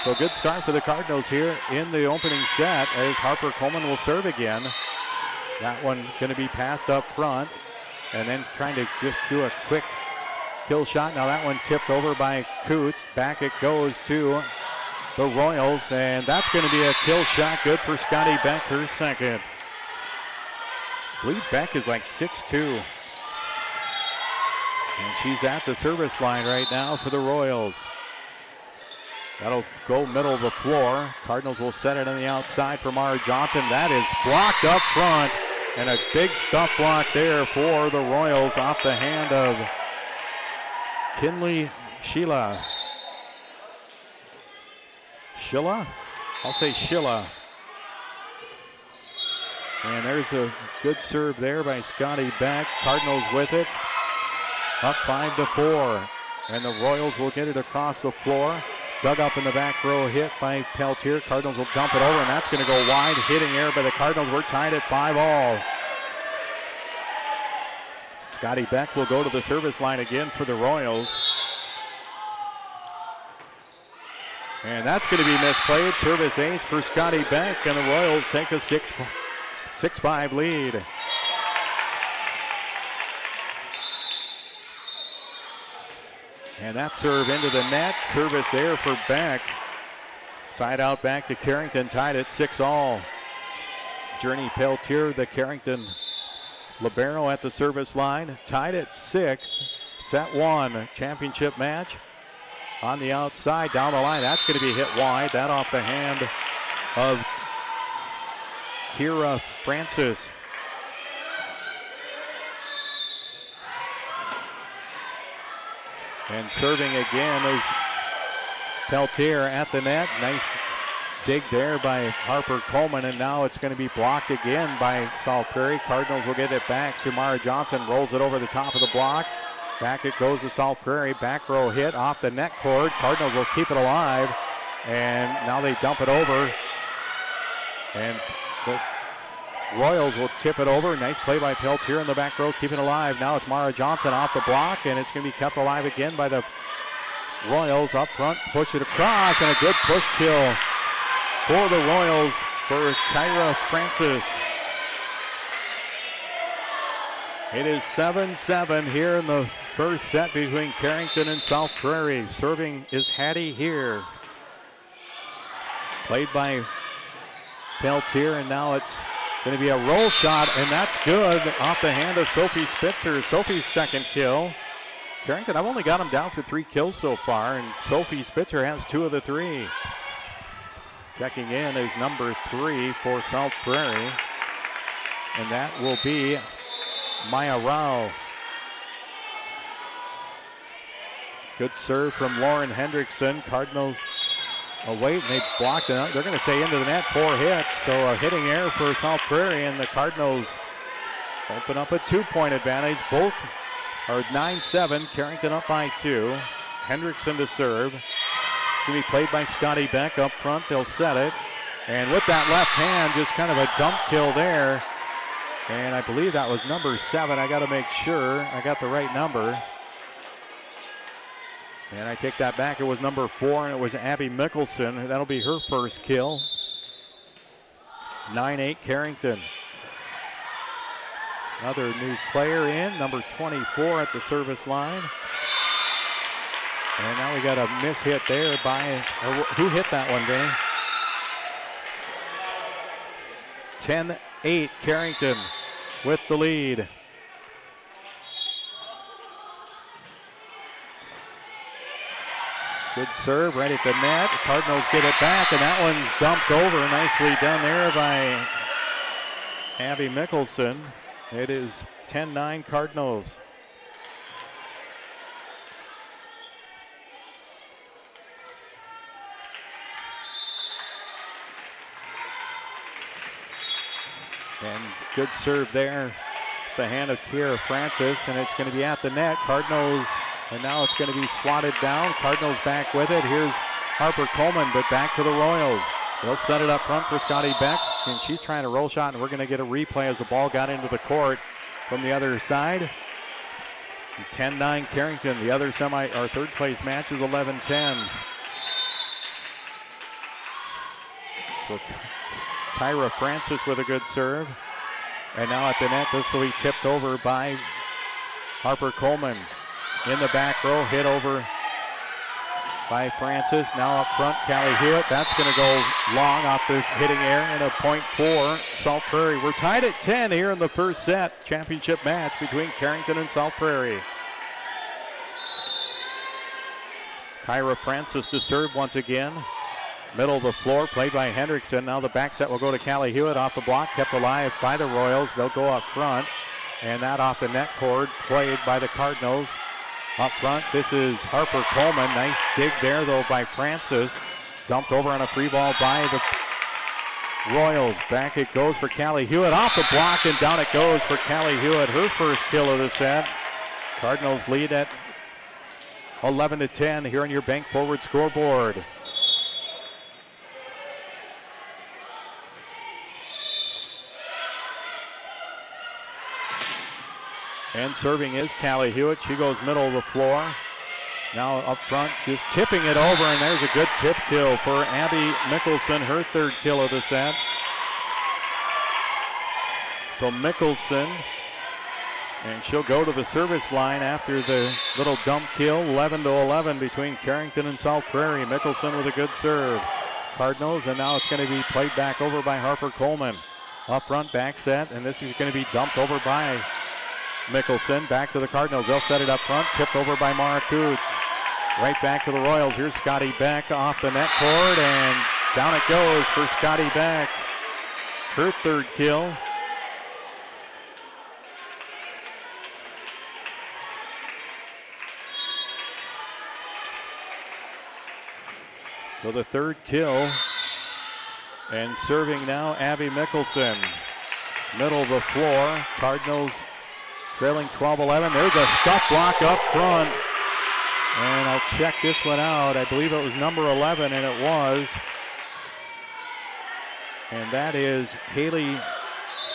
So good start for the Cardinals here in the opening set as Harper Coleman will serve again. That one going to be passed up front, and then trying to just do a quick kill shot. Now that one tipped over by Coots. Back it goes to the Royals, and that's going to be a kill shot. Good for Scotty Beck, her second. I believe Beck is like 6'2". And she's at the service line right now for the Royals. That'll go middle of the floor. Cardinals will set it on the outside for Mara Johnson. That is blocked up front. And a big stuff block there for the Royals off the hand of Kinley Sheila. Sheila? I'll say Sheila. And there's a good serve there by Scotty Beck. Cardinals with it. Up 5-4. And the Royals will get it across the floor. Dug up in the back row, hit by Peltier. Cardinals will dump it over, and that's going to go wide. Hitting air by the Cardinals. We're tied at 5-all. Scotty Beck will go to the service line again for the Royals. And that's going to be misplayed. Service ace for Scotty Beck, and the Royals take a 6-5 lead. And that serve into the net. Service there for Beck. Side out back to Carrington, tied at 6-all. Journey Peltier, the Carrington libero at the service line, tied at 6. Set 1, championship match. On the outside, down the line, that's going to be hit wide. That off the hand of Kira Francis. And serving again is Peltier at the net. Nice dig there by Harper Coleman, and now it's going to be blocked again by South Prairie. Cardinals will get it back to Mara Johnson, rolls it over the top of the block. Back it goes to South Prairie. Back row hit off the net cord. Cardinals will keep it alive, and now they dump it over. And the Royals will tip it over. Nice play by Peltier in the back row, keep it alive. Now it's Mara Johnson off the block, and it's going to be kept alive again by the Royals up front. Push it across, and a good push kill for the Royals for Kyra Francis. It is 7-7 here in the first set between Carrington and South Prairie. Serving is Hattie here. Played by Peltier, and now it's going to be a roll shot, and that's good off the hand of Sophie Spitzer. Sophie's second kill. Carrington, I've only got him down for 3 kills so far, and Sophie Spitzer has 2 of the 3. Checking in is number 3 for South Prairie, and that will be Maya Rao. Good serve from Lauren Hendrickson. Cardinals wait, and they blocked it. They're going to say into the net, 4 hits. So a hitting error for South Prairie, and the Cardinals open up a 2-point advantage. Both are 9-7. Carrington up by 2. Hendrickson to serve. It's going to be played by Scotty Beck up front. They'll set it. And with that left hand, just kind of a dump kill there. And I believe that was number 7. I got to make sure I got the right number. And I take that back. It was number 4, and it was Abby Mickelson. That'll be her first kill. 9-8 Carrington. Another new player in, number 24 at the service line. And now we got a miss hit there by, who hit that one, Vinny? 10-8 Carrington with the lead. Good serve right at the net. The Cardinals get it back, and that one's dumped over. Nicely done there by Abby Mickelson. It is 10-9 Cardinals. And good serve there. The hand of Kiera Francis, and it's going to be at the net. Cardinals, and now it's going to be swatted down. Cardinals back with it. Here's Harper Coleman, but back to the Royals. They'll set it up front for Scotty Beck, and she's trying to roll shot, and we're going to get a replay as the ball got into the court from the other side. 10-9 Carrington. The other third place match is 11-10. So Kyra Francis with a good serve. And now at the net, this will be tipped over by Harper Coleman. In the back row, hit over by Francis. Now up front, Callie Hewitt. That's going to go long off the hitting air, and a point for South Prairie. We're tied at 10 here in the first set. Championship match between Carrington and South Prairie. Kyra Francis to serve once again. Middle of the floor, played by Hendrickson. Now the back set will go to Callie Hewitt off the block, kept alive by the Royals. They'll go up front, and that off the net cord, played by the Cardinals. Up front, this is Harper Coleman. Nice dig there, though, by Francis. Dumped over on a free ball by the Royals. Back it goes for Callie Hewitt. Off the block, and down it goes for Callie Hewitt. Her first kill of the set. Cardinals lead at 11-10 here on your Bank Forward scoreboard. And serving is Callie Hewitt. She goes middle of the floor. Now up front, just tipping it over, and there's a good tip kill for Abby Mickelson, her third kill of the set. So Mickelson, and she'll go to the service line after the little dump kill. 11-11 between Carrington and South Prairie. Mickelson with a good serve. Cardinals, and now it's going to be played back over by Harper Coleman. Up front, back set, and this is going to be dumped over by Mickelson. Back to the Cardinals. They'll set it up front. Tipped over by Mara Coots. Right back to the Royals. Here's Scotty Beck off the net cord, and down it goes for Scotty Beck. Her third kill. So the third kill. And serving now, Abby Mickelson. Middle of the floor. Cardinals trailing 12-11. There's a stop block up front. And I'll check this one out. I believe it was number 11, and it was. And that is Haley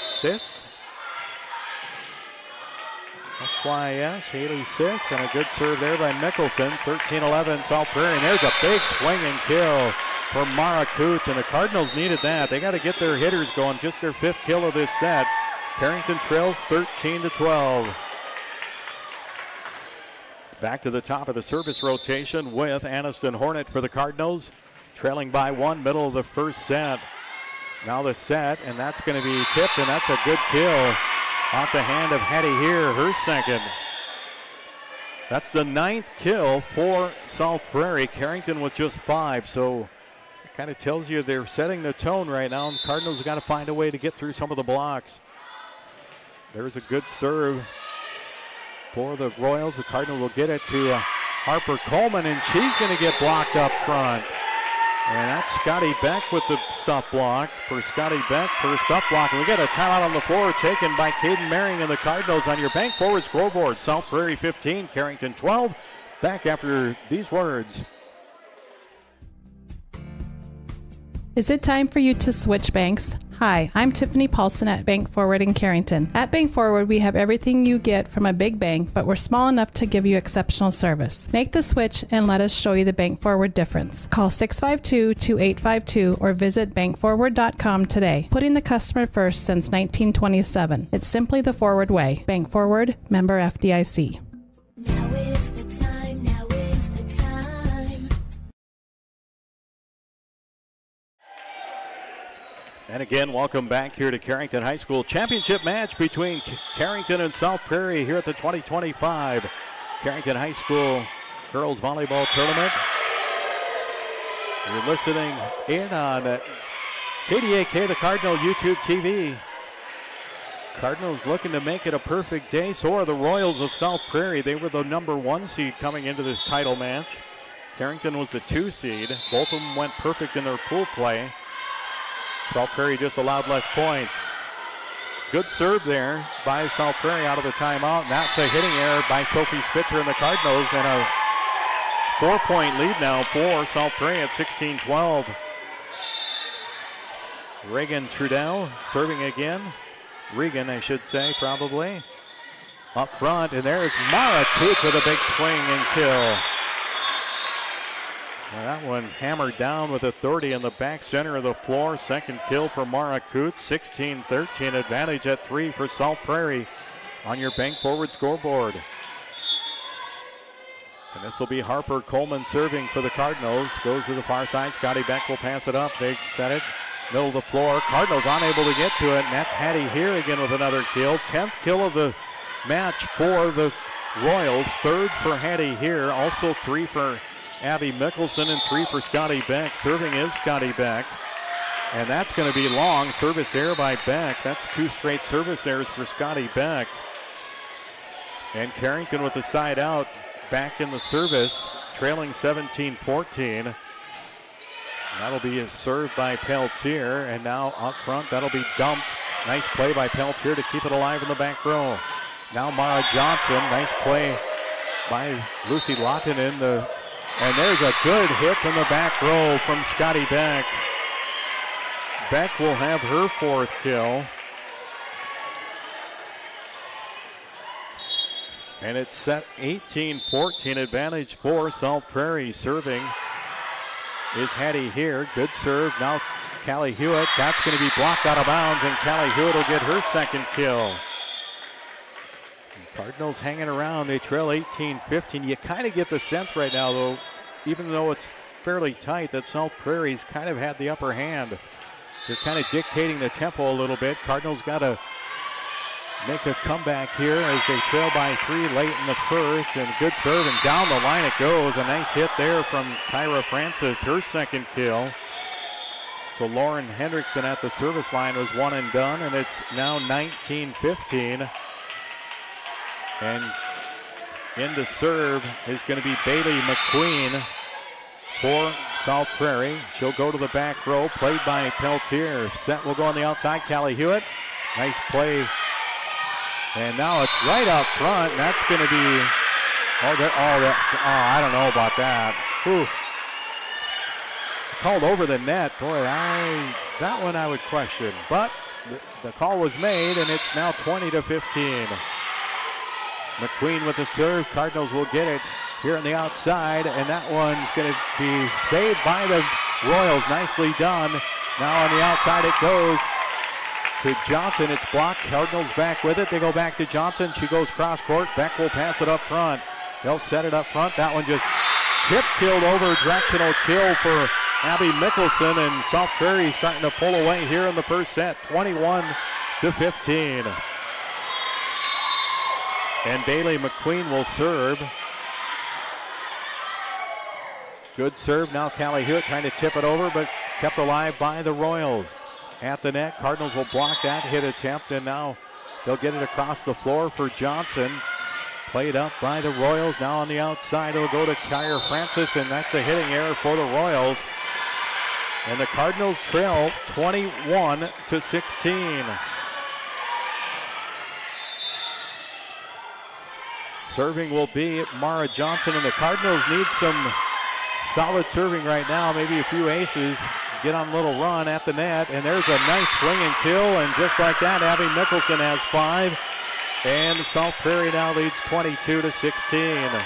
Sis. S-Y-S, Haley Sis, and a good serve there by Mickelson. 13-11 South Prairie, and there's a big swinging kill for Mara Coots, and the Cardinals needed that. They got to get their hitters going, just their fifth kill of this set. Carrington trails 13-12. Back to the top of the service rotation with Anniston Hornet for the Cardinals, trailing by one, middle of the first set. Now the set, and that's going to be tipped, and that's a good kill off the hand of Hattie here, her second. That's the 9th kill for South Prairie. Carrington with just 5, so it kind of tells you they're setting the tone right now, and the Cardinals have got to find a way to get through some of the blocks. There's a good serve for the Royals. The Cardinals will get it to Harper Coleman, and she's going to get blocked up front. And that's Scotty Beck with the stop block for Scotty Beck for a stop block. And we get a timeout on the floor taken by Caden Merring and the Cardinals on your Bank Forward scoreboard. South Prairie 15, Carrington 12. Back after these words. Is it time for you to switch banks? Hi, I'm Tiffany Paulson at Bank Forward in Carrington. At Bank Forward, we have everything you get from a big bank, but we're small enough to give you exceptional service. Make the switch and let us show you the Bank Forward difference. Call 652-2852 or visit bankforward.com today. Putting the customer first since 1927. It's simply the Forward way. Bank Forward, member FDIC. Now is the time, now is the time. And again, welcome back here to Carrington High School. Championship match between Carrington and South Prairie here at the 2025 Carrington High School Girls Volleyball Tournament. You're listening in on KDAK, the Cardinal YouTube TV. Cardinals looking to make it a perfect day. So are the Royals of South Prairie. They were the number 1 seed coming into this title match. Carrington was the 2 seed. Both of them went perfect in their pool play. South Prairie just allowed less points. Good serve there by South Prairie out of the timeout. And that's a hitting error by Sophie Spitzer and the Cardinals, and a 4-point lead now for South Prairie at 16-12. Reagan Trudell serving again. Regan, I should say, probably. Up front, and there's Mara Coots with a big swing and kill. Well, that one hammered down with authority in the back center of the floor. Second kill for Mara Coots. 16-13 advantage at 3 for South Prairie on your Bank Forward scoreboard. And this will be Harper Coleman serving for the Cardinals. Goes to the far side. Scotty Beck will pass it up. They set it. Middle of the floor. Cardinals unable to get to it. And that's Hattie here again with another kill. 10th kill of the match for the Royals. 3rd for Hattie here. Also 3 for Abby Mickelson and 3 for Scotty Beck. Serving is Scotty Beck. And that's going to be long. Service error by Beck. That's 2 straight service errors for Scotty Beck. And Carrington with the side out. Back in the service. Trailing 17-14. That'll be a serve by Peltier. And now up front, that'll be dumped. Nice play by Peltier to keep it alive in the back row. Now Mara Johnson. Nice play by Lucy Lawton and there's a good hit from the back row from Scotty Beck. Beck will have her 4th kill. And it's set 18-14 advantage for South Prairie. Serving is Hattie here. Good serve. Now Callie Hewitt. That's going to be blocked out of bounds, and Callie Hewitt will get her 2nd kill. Cardinals hanging around. They trail 18-15. You kind of get the sense right now, though, even though it's fairly tight, that South Prairie's kind of had the upper hand. They're kind of dictating the tempo a little bit. Cardinals got to make a comeback here as they trail by 3 late in the first. And good serve, and down the line it goes. A nice hit there from Kyra Francis, her 2nd kill. So Lauren Hendrickson at the service line was 1 and done, and it's now 19-15. And in to serve is going to be Bailey McQueen for South Prairie. She'll go to the back row, played by Peltier. Set will go on the outside. Callie Hewitt. Nice play. And now it's right up front. And that's going to be, I don't know about that. Whew. Called over the net. Boy, that one I would question. But the call was made, and it's now 20-15. McQueen with the serve. Cardinals will get it here on the outside, and that one's going to be saved by the Royals. Nicely done. Now on the outside it goes to Johnson. It's blocked. Cardinals back with it. They go back to Johnson. She goes cross court. Beck will pass it up front. They'll set it up front. That one just tip-killed over. Directional kill for Abby Mickelson, and South Prairie starting to pull away here in the first set, 21-15. And Bailey McQueen will serve. Good serve. Now Callie Hewitt trying to tip it over, but kept alive by the Royals. At the net, Cardinals will block that hit attempt, and now they'll get it across the floor for Johnson. Played up by the Royals. Now on the outside, it'll go to Kyra Francis, and that's a hitting error for the Royals. And the Cardinals trail 21-16. Serving will be Mara Johnson, and the Cardinals need some solid serving right now, maybe a few aces. Get on a little run at the net, and there's a nice swing and kill, and just like that, Abby Mickelson has 5. And South Prairie now leads 22-16.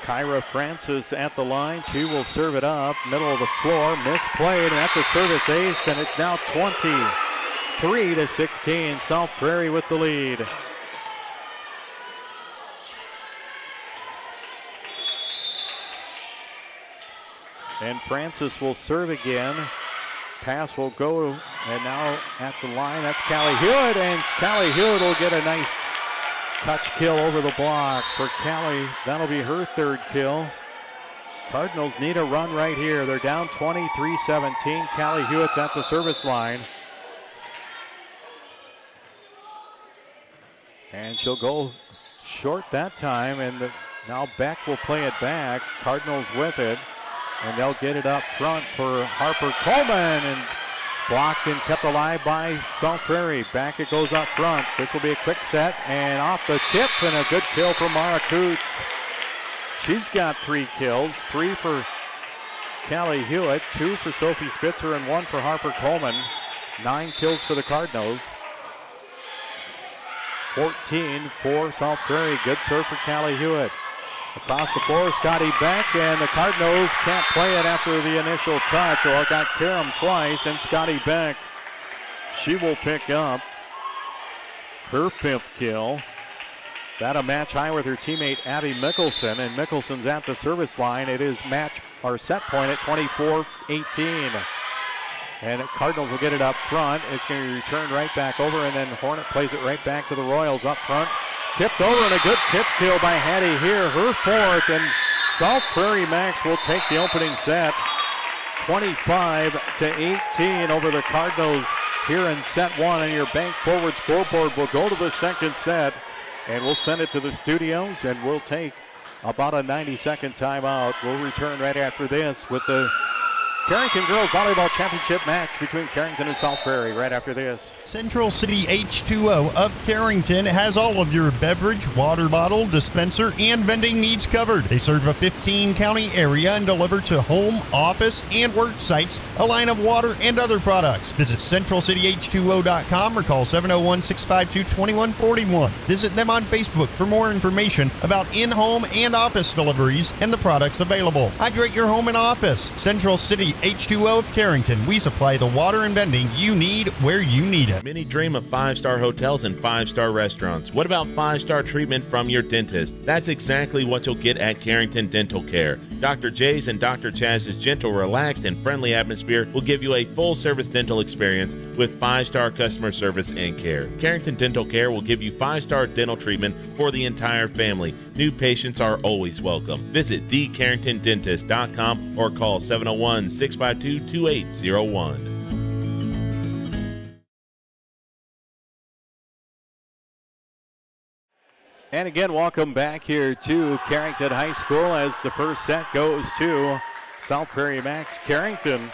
Kyra Francis at the line. She will serve it up, middle of the floor, misplayed, and that's a service ace, and it's now 23-16. South Prairie with the lead. And Francis will serve again. Pass will go, and now at the line, that's Callie Hewitt, and Callie Hewitt will get a nice touch kill over the block for Callie. That'll be her 3rd kill. Cardinals need a run right here. They're down 23-17. Callie Hewitt's at the service line. And she'll go short that time, and now Beck will play it back. Cardinals with it. And they'll get it up front for Harper Coleman, and blocked and kept alive by South Prairie. Back it goes up front. This will be a quick set, and off the tip, and a good kill for Mara Coots. She's got 3 kills, 3 for Callie Hewitt, 2 for Sophie Spitzer, and 1 for Harper Coleman. 9 kills for the Cardinals. 14 for South Prairie. Good serve for Callie Hewitt. Across the floor, Scotty Beck, and the Cardinals can't play it after the initial touch. Well, it got Karam twice, and Scotty Beck, she will pick up her 5th kill. That a match high with her teammate Abby Mickelson, and Mickelson's at the service line. It is match or set point at 24-18. And Cardinals will get it up front. It's going to be returned right back over, and then Hornet plays it right back to the Royals up front. Tipped over, and a good tip kill by Hattie here, her 4th, and South Prairie Max will take the opening set 25-18 over the Cardinals here in set 1. And your bank forward scoreboard will go to the 2nd set, and we'll send it to the studios, and we'll take about a 90-second timeout. We'll return right after this with the Carrington Girls Volleyball Championship match between Carrington and South Prairie right after this. Central City H2O of Carrington has all of your beverage, water bottle, dispenser, and vending needs covered. They serve a 15-county area and deliver to home, office, and work sites a line of water and other products. Visit CentralCityH2O.com or call 701-652-2141. Visit them on Facebook for more information about in-home and office deliveries and the products available. Hydrate your home and office. Central City H2O of Carrington. We supply the water and vending you need where you need it. Many dream of 5-star hotels and 5-star restaurants. What about 5-star treatment from your dentist? That's exactly what you'll get at Carrington Dental Care. Dr. J's and Dr. Chaz's gentle, relaxed, and friendly atmosphere will give you a full-service dental experience with 5-star customer service and care. Carrington Dental Care will give you 5-star dental treatment for the entire family. New patients are always welcome. Visit thecarringtondentist.com or call 701-652-2801. And again, welcome back here to Carrington High School as the first set goes to South Prairie Max. Carrington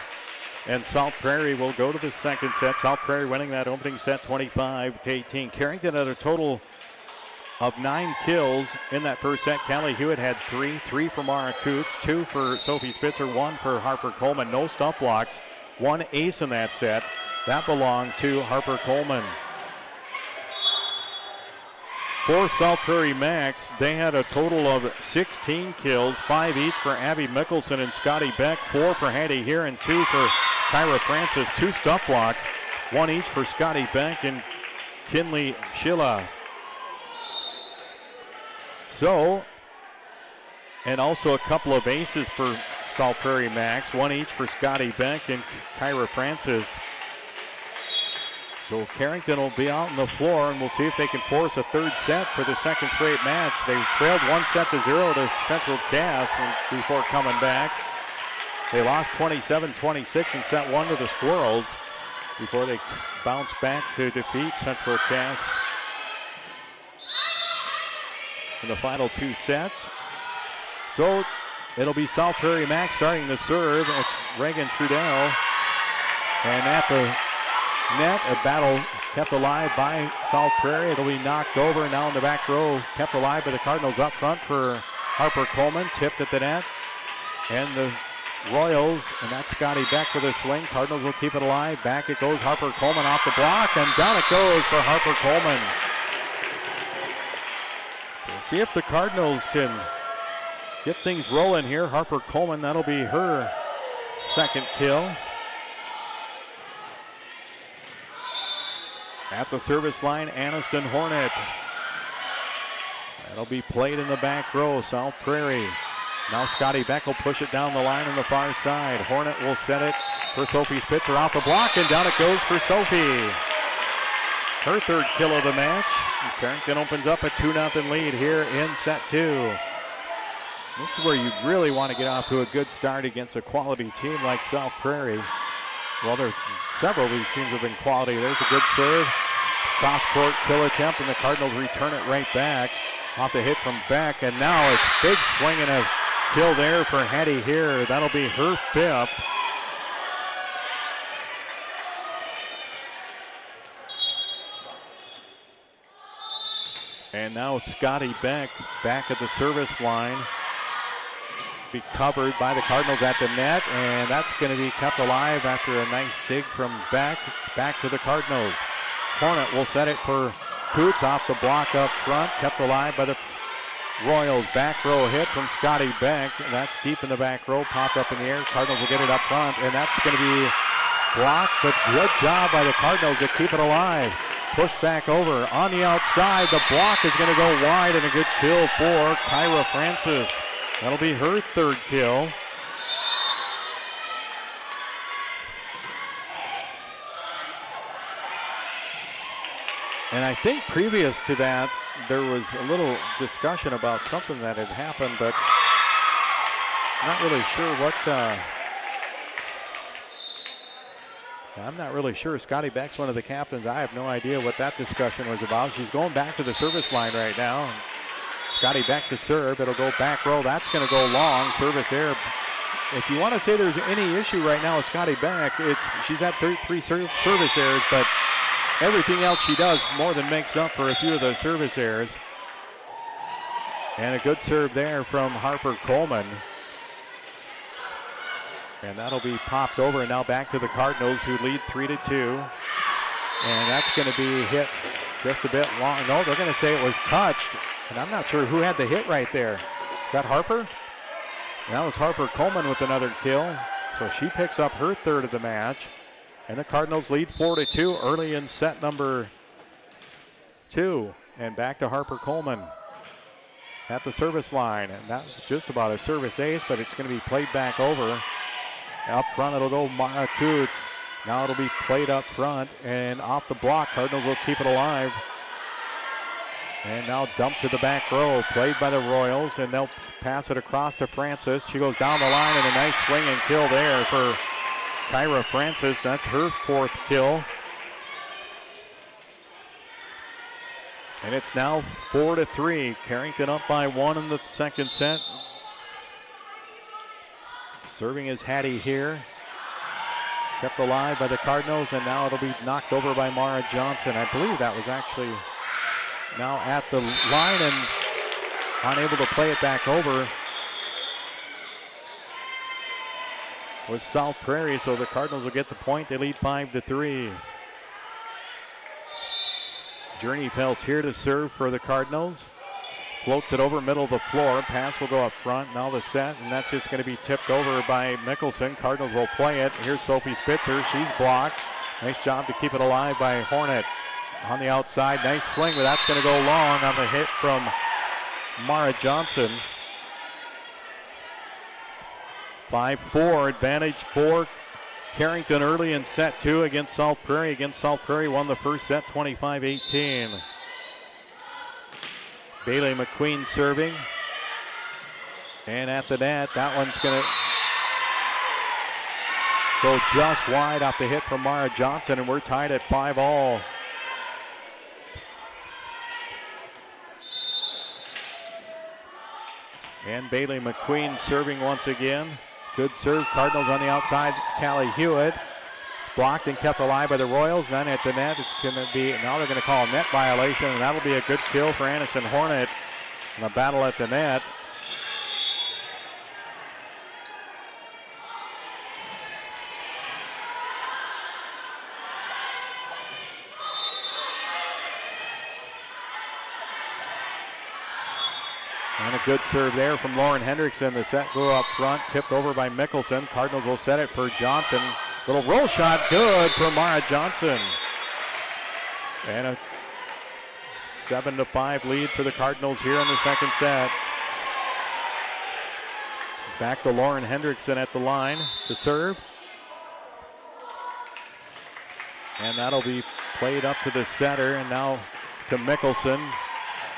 and South Prairie will go to the second set. South Prairie winning that opening set 25-18. Carrington had a total of 9 kills in that first set. Callie Hewitt had 3 for Mara Coots, 2 for Sophie Spitzer, 1 for Harper Coleman. No stump blocks, 1 ace in that set. That belonged to Harper Coleman. For South Prairie Max, they had a total of 16 kills, 5 each for Abby Mickelson and Scotty Beck, 4 for Hattie Here, and 2 for Kyra Francis. 2 stump blocks, 1 each for Scotty Beck and Kinley Schilla. So, and also a couple of aces for South Prairie Max, 1 each for Scotty Beck and Kyra Francis. So Carrington will be out on the floor, and we'll see if they can force a third set for the second straight match. They trailed 1-0 to Central Cass before coming back. They lost 27-26 in set 1 to the Squirrels before they bounced back to defeat Central Cass in the final 2 sets. So it'll be South Prairie Max starting the serve. It's Reagan Trudell. And at the net, a battle kept alive by South Prairie. It'll be knocked over now in the back row. Kept alive by the Cardinals up front for Harper Coleman. Tipped at the net. And the Royals, and that's Scotty Beck with a swing. Cardinals will keep it alive. Back it goes. Harper Coleman off the block, and down it goes for Harper Coleman. We'll see if the Cardinals can get things rolling here. Harper Coleman, that'll be her second kill. At the service line, Aniston Hornet. That'll be played in the back row, South Prairie. Now Scotty Beck will push it down the line on the far side. Hornet will set it for Sophie Spitzer off the block, and down it goes for Sophie. Her third kill of the match. Carrington opens up a 2-0 lead here in set 2. This is where you really want to get off to a good start against a quality team like South Prairie. Well, several of these teams have been quality. There's a good serve. Cross-court kill attempt, and the Cardinals return it right back. Off the hit from Beck, and now a big swing and a kill there for Hattie Here. That'll be her 5th. And now Scotty Beck back at the service line. Be covered by the Cardinals at the net, and that's going to be kept alive after a nice dig from Beck. Back to the Cardinals. Hornet will set it for Coots off the block up front. Kept alive by the Royals. Back row hit from Scotty Beck. That's deep in the back row. Popped up in the air. Cardinals will get it up front, and that's going to be blocked, but good job by the Cardinals to keep it alive. Pushed back over on the outside. The block is going to go wide, and a good kill for Kyra Francis. That'll be her 3rd kill. And I think previous to that, there was a little discussion about something that had happened, but not really sure what. I'm not really sure. Scotty Beck's one of the captains. I have no idea what that discussion was about. She's going back to the service line right now. Scotty Beck to serve. It'll go back row. That's going to go long. Service error if you want to say there's any issue right now with Scotty Beck, she's had 33 service errors, but everything else she does more than makes up for a few of those service errors. And a good serve there from Harper Coleman. And that'll be popped over, and now back to the Cardinals, who lead 3-2. And that's going to be hit just a bit long. No, they're going to say it was touched. And I'm not sure who had the hit right there. Is that Harper? That was Harper Coleman with another kill. So she picks up her third of the match. And the Cardinals lead 4-2 early in set number 2. And back to Harper Coleman at the service line. And that's just about a service ace, but it's going to be played back over. Up front, it'll go Mara Coots. Now it'll be played up front and off the block. Cardinals will keep it alive. And now dumped to the back row, played by the Royals, and they'll pass it across to Francis. She goes down the line, and a nice swing and kill there for Kyra Francis. That's her 4th kill. And it's now 4-3. Carrington up by 1 in the second set. Serving is Hattie here. Kept alive by the Cardinals, and now it'll be knocked over by Mara Johnson. I believe that was actually now at the line and unable to play it back over was South Prairie, so the Cardinals will get the point. They lead 5-3. Journey Peltier to serve for the Cardinals. Floats it over middle of the floor. Pass will go up front. Now the set, and that's just going to be tipped over by Mickelson. Cardinals will play it. Here's Sophie Spitzer. She's blocked. Nice job to keep it alive by Hornet on the outside. Nice swing, but that's going to go long on the hit from Mara Johnson. 5-4 advantage for Carrington early in set 2 against South Prairie. Against South Prairie won the first set 25-18. Bailey McQueen serving. And at the net, that one's going to go just wide off the hit from Mara Johnson, and we're tied at 5-all. And Bailey McQueen serving once again. Good serve. Cardinals on the outside. It's Callie Hewitt. It's blocked and kept alive by the Royals. And then at the net, it's going to be, now they're going to call a net violation, and that'll be a good kill for Anderson Hornet in a battle at the net. And a good serve there from Lauren Hendrickson. The set go up front, tipped over by Mickelson. Cardinals will set it for Johnson. Little roll shot, good for Mara Johnson. And a 7-5 lead for the Cardinals here in the second set. Back to Lauren Hendrickson at the line to serve. And that'll be played up to the center, and now to Mickelson.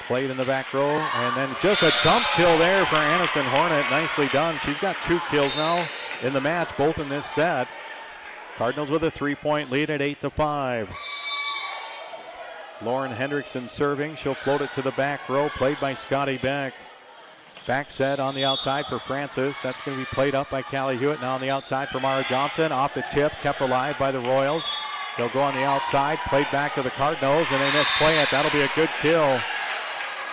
Played in the back row, and then just a dump kill there for Anderson Hornet. Nicely done. She's got 2 kills now in the match, both in this set. Cardinals with a 3-point lead at 8-5. Lauren Hendrickson serving. She'll float it to the back row, played by Scotty Beck. Back set on the outside for Francis. That's going to be played up by Callie Hewitt. Now on the outside for Mara Johnson. Off the tip, kept alive by the Royals. They'll go on the outside, played back to the Cardinals, and they misplay it. That'll be a good kill.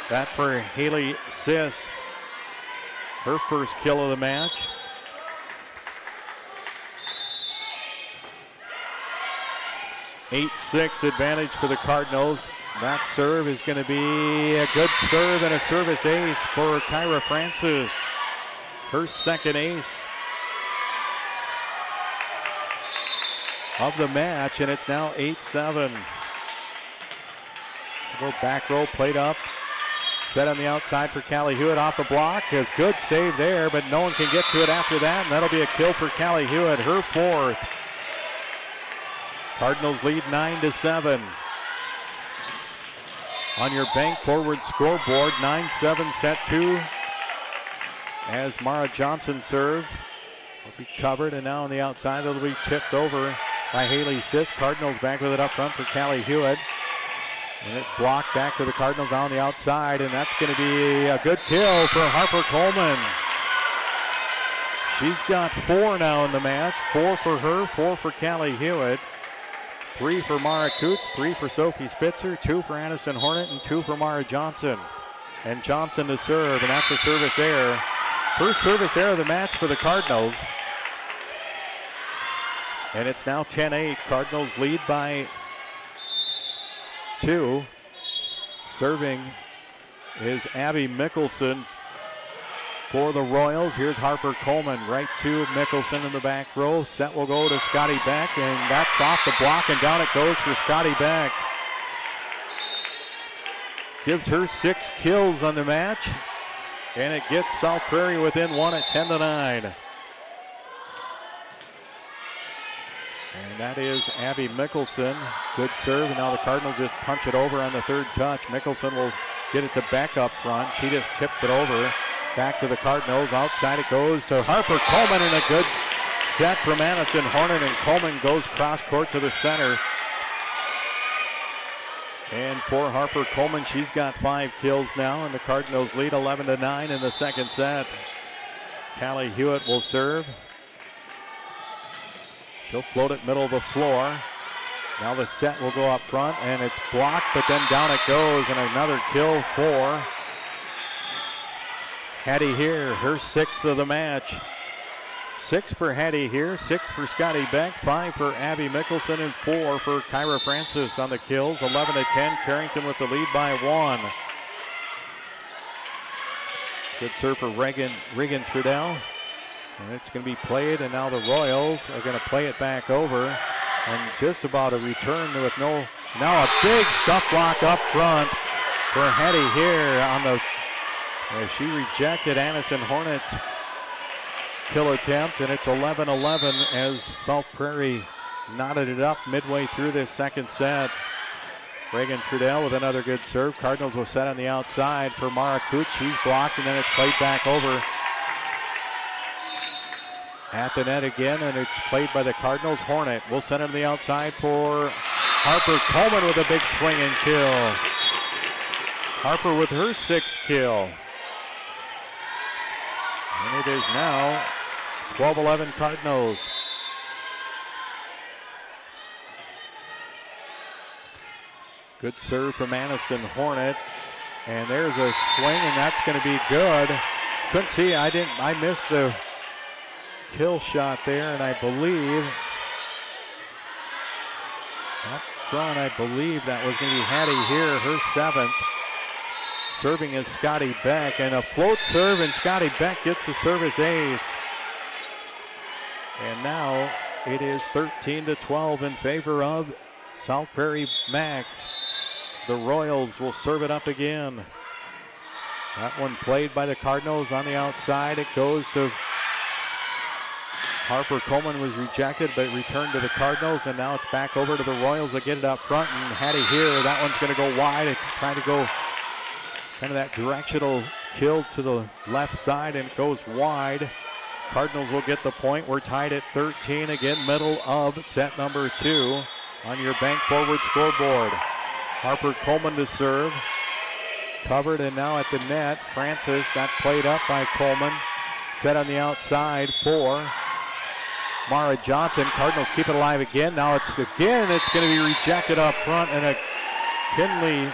That for Haley Sis, her first kill of the match. (8-6) advantage for the Cardinals. That serve is going to be a good serve and a service ace for Kyra Francis. Her second ace of the match, and it's now 8-7. Go back row, played up. Set on the outside for Callie Hewitt off the block. A good save there, but no one can get to it after that, and that'll be a kill for Callie Hewitt, her 4th. Cardinals lead 9-7. On your bank forward scoreboard, 9-7 set 2. As Mara Johnson serves. Will be covered, and now on the outside it'll be tipped over by Haley Sis. Cardinals back with it up front for Callie Hewitt. And it blocked back to the Cardinals on the outside, and that's going to be a good kill for Harper Coleman. She's got 4 now in the match. 4 for her, 4 for Callie Hewitt. 3 for Mara Coots, 3 for Sophie Spitzer, 2 for Addison Hornet, and 2 for Mara Johnson. And Johnson to serve, and that's a service error. First service error of the match for the Cardinals. And it's now 10-8. Cardinals lead by 2. Serving is Abby Mickelson for the Royals. Here's Harper Coleman right to Mickelson in the back row. Set will go to Scotty Beck, and that's off the block, and down it goes for Scotty Beck. Gives her 6 kills on the match, and it gets South Prairie within 1 at 10-9. And that is Abby Mickelson. Good serve, and now the Cardinals just punch it over on the third touch. Mickelson will get it to Beck up front. She just tips it over. Back to the Cardinals. Outside it goes to Harper Coleman, and a good set from Addison Hornet, and Coleman goes cross court to the center. And for Harper Coleman, she's got 5 kills now, and the Cardinals lead 11-9 in the second set. Callie Hewitt will serve. She'll float it middle of the floor. Now the set will go up front, and it's blocked, but then down it goes, and another kill for Hattie here, her 6th of the match. 6 for Hattie here, 6 for Scotty Beck, 5 for Abby Mickelson, and 4 for Kyra Francis on the kills. 11-10, Carrington with the lead by 1. Good serve for Regan Trudell. And it's going to be played, and now the Royals are going to play it back over. And just about a return with no, now a big stuff block up front for Hattie here on the, as she rejected Addison Hornet's kill attempt, and it's 11-11 as South Prairie knotted it up midway through this second set. Reagan Trudell with another good serve. Cardinals will set on the outside for Mara Coots. She's blocked, and then it's played back over at the net again, and it's played by the Cardinals. Hornet will send him to the outside for Harper Coleman with a big swing and kill. Harper with her 6th kill. And it is now 12-11 Cardinals. Good serve from Addison Hornet. And there's a swing, and that's going to be good. Couldn't see, I missed the kill shot there, and I believe up front, I believe that was going to be Hattie here, her 7th. Serving is Scotty Beck, and a float serve, and Scotty Beck gets the service ace. And now it is 13-12 in favor of South Prairie Max. The Royals will serve it up again. That one played by the Cardinals on the outside. It goes to Harper Coleman, was rejected, but returned to the Cardinals, and now it's back over to the Royals that get it up front, and Hattie here, that one's going to go wide. It's trying to go kind of that directional kill to the left side, and it goes wide. Cardinals will get the point. We're tied at 13, again, middle of set number 2 on your bank forward scoreboard. Harper Coleman to serve. Covered, and now at the net, Francis, that played up by Coleman. Set on the outside for Mara Johnson. Cardinals keep it alive again. Now it's going to be rejected up front, and a Kinley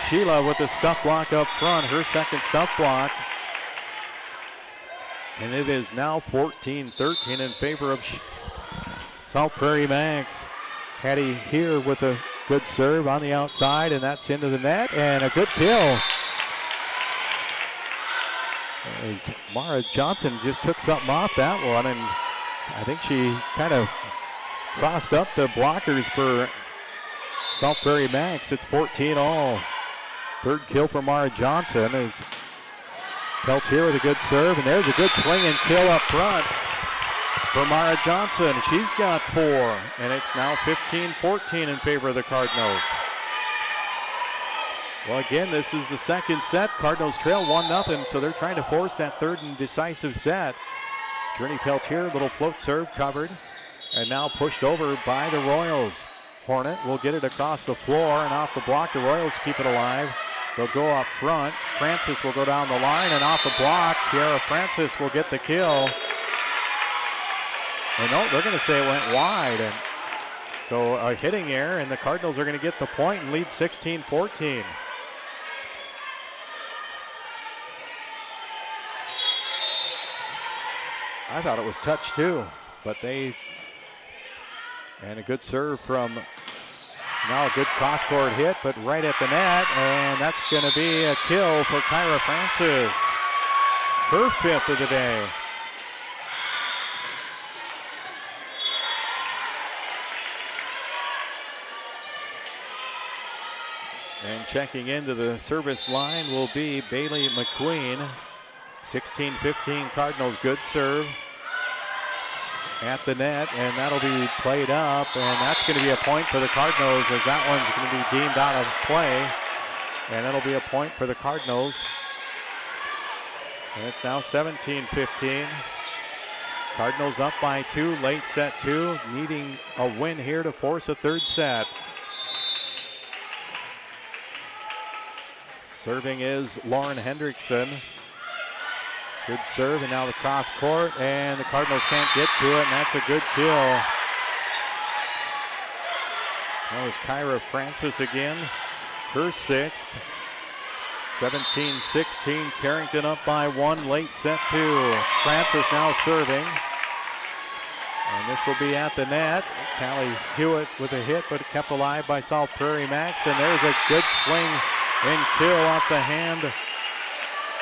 Sheila with the stuff block up front, her 2nd stuff block. And it is now 14-13 in favor of South Prairie Max. Hattie here with a good serve on the outside, and that's into the net, and a good kill. As Mara Johnson just took something off that one, and I think she kind of crossed up the blockers for South Prairie Max. It's 14-all. 3rd kill for Mara Johnson as Peltier with a good serve, and there's a good swing and kill up front for Mara Johnson. She's got 4, and it's now 15-14 in favor of the Cardinals. Well, again, this is the second set. Cardinals trail 1-0, so they're trying to force that 3rd and decisive set. Journey Peltier, little float serve covered, and now pushed over by the Royals. Hornet will get it across the floor and off the block. The Royals keep it alive. They'll go up front. Francis will go down the line and off the block. Kiara Francis will get the kill. And no, they're going to say it went wide. And so a hitting error, and the Cardinals are going to get the point and lead 16-14. I thought it was touch too, but and a good serve from, now a good cross-court hit, but right at the net, and that's going to be a kill for Kyra Francis. Her 5th of the day. And checking into the service line will be Bailey McQueen. 16-15 Cardinals, good serve at the net, and that'll be played up, and that's going to be a point for the Cardinals as that one's going to be deemed out of play, and that'll be a point for the Cardinals. And it's now 17-15. Cardinals up by 2, late set 2, needing a win here to force a third set. Serving is Lauren Hendrickson. Good serve, and now the cross court, and the Cardinals can't get to it, and that's a good kill. That was Kyra Francis again, her 6th. 17-16, Carrington up by 1, late set 2. Francis now serving. And this will be at the net. Callie Hewitt with a hit, but kept alive by South Prairie Max, and there's a good swing and kill off the hand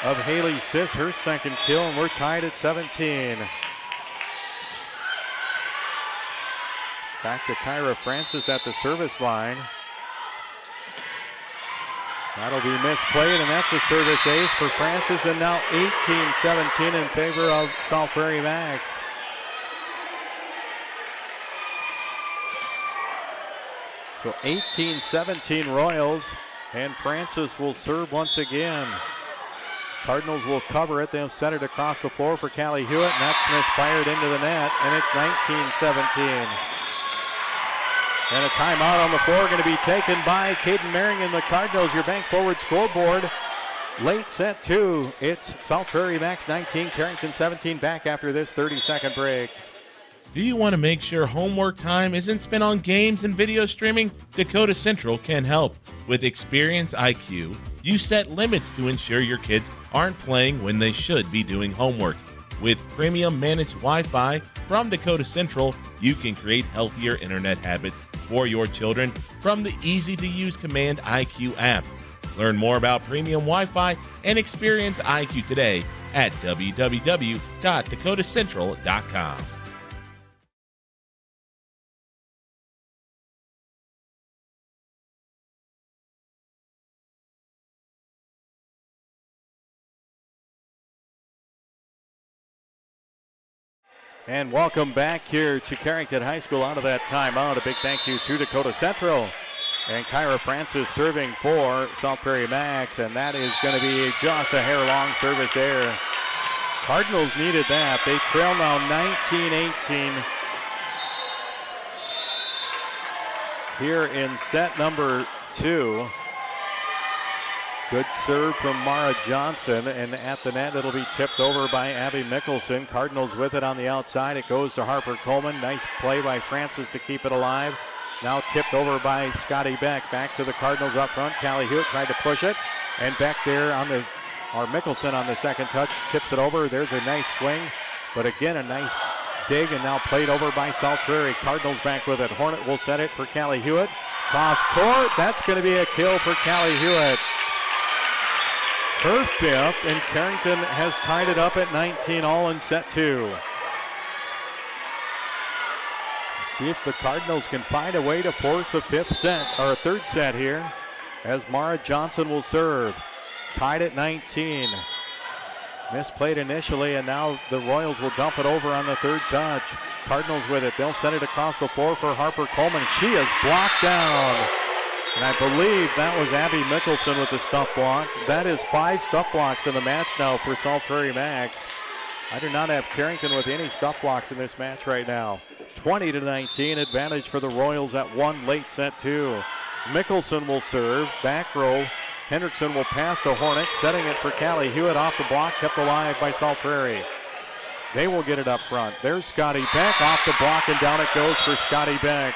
of Haley Siss, her 2nd kill, and we're tied at 17. Back to Kyra Francis at the service line. That'll be misplayed, and that's a service ace for Francis, and now 18-17 in favor of South Prairie Max. So 18-17 Royals, and Francis will serve once again. Cardinals will cover it. They'll set it across the floor for Callie Hewitt, and that's misfired into the net, and it's 19-17. And a timeout on the floor going to be taken by Caden Marion. The Cardinals, your bank forward scoreboard. Late set 2. It's South Prairie Max 19, Carrington 17. Back after this 30-second break. Do you want to make sure homework time isn't spent on games and video streaming? Dakota Central can help. With Experience IQ, you set limits to ensure your kids aren't playing when they should be doing homework. With premium managed Wi-Fi from Dakota Central, you can create healthier internet habits for your children from the easy-to-use Command IQ app. Learn more about premium Wi-Fi and Experience IQ today at www.dakotacentral.com. And welcome back here to Carrington High School out of that timeout. A big thank you to Dakota Central. And Kyra Francis serving for South Prairie Max, and that is going to be just a hair-long service error. Cardinals needed that. They trail now 19-18 here in set number 2. Good serve from Mara Johnson, and at the net it'll be tipped over by Abby Mickelson. Cardinals with it on the outside. It goes to Harper Coleman. Nice play by Francis to keep it alive. Now tipped over by Scotty Beck. Back to the Cardinals up front. Callie Hewitt tried to push it, and Beck there on the, or Mickelson on the second touch tips it over. There's a nice swing, but again a nice dig, and now played over by South Prairie. Cardinals back with it. Hornet will set it for Callie Hewitt. Cross court. That's going to be a kill for Callie Hewitt. Her 5th, and Carrington has tied it up at 19 all in set 2. See if the Cardinals can find a way to force a 5th set, or a 3rd set here, as Mara Johnson will serve. Tied at 19. Misplayed initially, and now the Royals will dump it over on the 3rd touch. Cardinals with it. They'll send it across the floor for Harper Coleman. She is blocked down. And I believe that was Abby Mickelson with the stuff block. That is 5 stuff blocks in the match now for South Prairie Max. I do not have Carrington with any stuff blocks in this match right now. 20-19, advantage for the Royals at 1, late set 2. Mickelson will serve. Back row. Hendrickson will pass to Hornet, setting it for Callie Hewitt off the block, kept alive by Salt Prairie. They will get it up front. There's Scotty Beck off the block, and down it goes for Scotty Beck.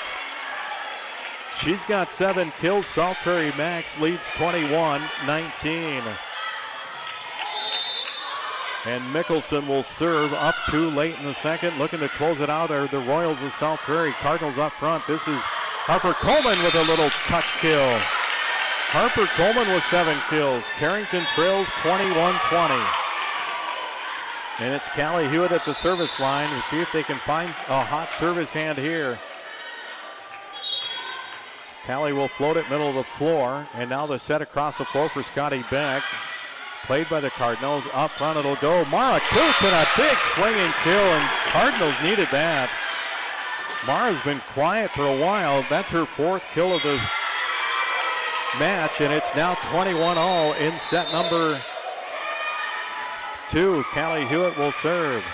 She's got 7 kills. Salt Prairie Max leads 21-19. And Mickelson will serve up too late in the second. Looking to close it out are the Royals of South Prairie. Cardinals up front. This is Harper Coleman with a little touch kill. Harper Coleman with 7 kills. Carrington trails 21-20. And it's Callie Hewitt at the service line to see if they can find a hot service hand here. Callie will float it middle of the floor. And now the set across the floor for Scotty Beck. Played by the Cardinals. Up front it'll go. Mara Coots and a big swinging kill, and Cardinals needed that. Mara's been quiet for a while. That's her 4th kill of the match, and it's now 21-all in set number 2. Callie Hewitt will serve.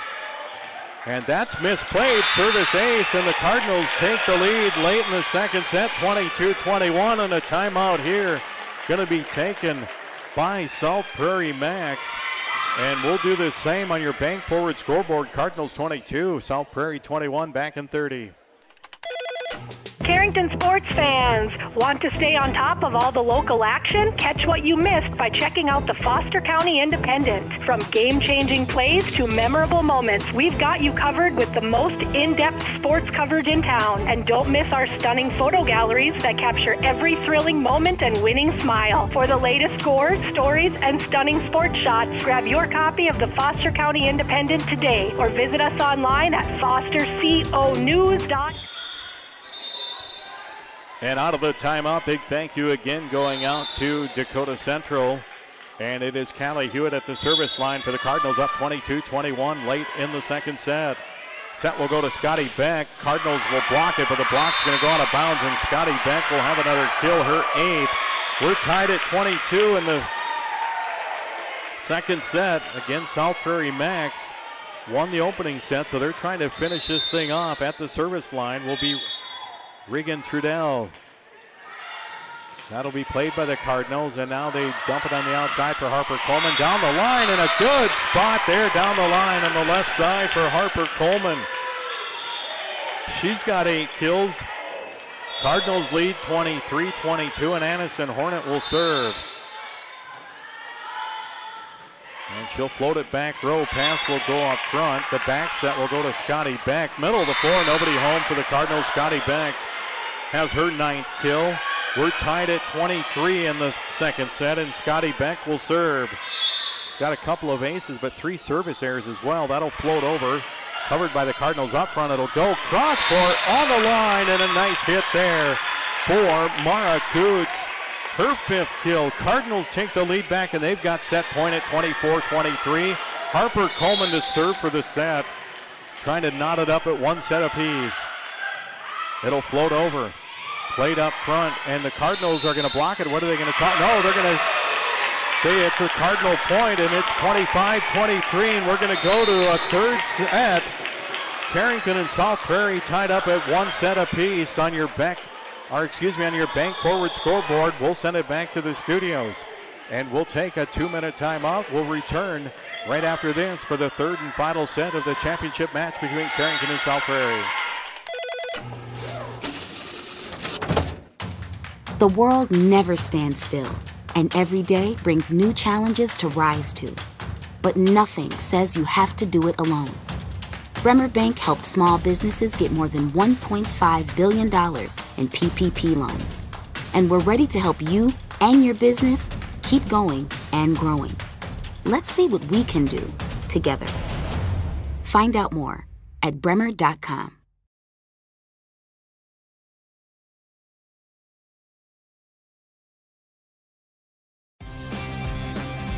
And that's misplayed. Service ace, and the Cardinals take the lead late in the second set, 22-21, and a timeout here going to be taken by Salt Prairie Max. And we'll do the same on your bank forward scoreboard. Cardinals 22, South Prairie 21, back in 30. Carrington sports fans, want to stay on top of all the local action? Catch what you missed by checking out the Foster County Independent. From game-changing plays to memorable moments, we've got you covered with the most in-depth sports coverage in town. And don't miss our stunning photo galleries that capture every thrilling moment and winning smile. For the latest scores, stories, and stunning sports shots, grab your copy of the Foster County Independent today or visit us online at fosterconews.com. And out of the timeout, big thank you again going out to Dakota Central. And it is Callie Hewitt at the service line for the Cardinals, up 22-21 late in the second set. Set will go to Scotty Beck. Cardinals will block it, but the block's going to go out of bounds, and Scotty Beck will have another kill, her 8th. We're tied at 22 in the second set. Again, South Prairie Max won the opening set, so they're trying to finish this thing off. At the service line will be Regan Trudell. That'll be played by the Cardinals, and now they dump it on the outside for Harper Coleman. Down the line, and a good spot there down the line on the left side for Harper Coleman. She's got 8 kills. Cardinals lead 23-22, and Aniston Hornet will serve. And she'll float it back row. Pass will go up front. The back set will go to Scotty Beck. Middle of the floor, nobody home for the Cardinals. Scotty Beck has her 9th kill. We're tied at 23 in the second set, and Scotty Beck will serve. She's got a couple of aces, but 3 service errors as well. That'll float over. Covered by the Cardinals up front. It'll go cross court on the line, and a nice hit there for Mara Coots. Her 5th kill. Cardinals take the lead back, and they've got set point at 24-23. Harper Coleman to serve for the set. Trying to knot it up at 1 set apiece. It'll float over. Played up front, and the Cardinals are going to block it. What are they going to call? No, they're going to say it's a Cardinal point, and it's 25-23, and we're going to go to a third set. Carrington and South Prairie tied up at 1 set apiece on your bank forward scoreboard. We'll send it back to the studios, and we'll take a 2-minute timeout. We'll return right after this for the third and final set of the championship match between Carrington and South Prairie. The world never stands still, and every day brings new challenges to rise to. But nothing says you have to do it alone. Bremer Bank helped small businesses get more than $1.5 billion in PPP loans. And we're ready to help you and your business keep going and growing. Let's see what we can do together. Find out more at bremer.com.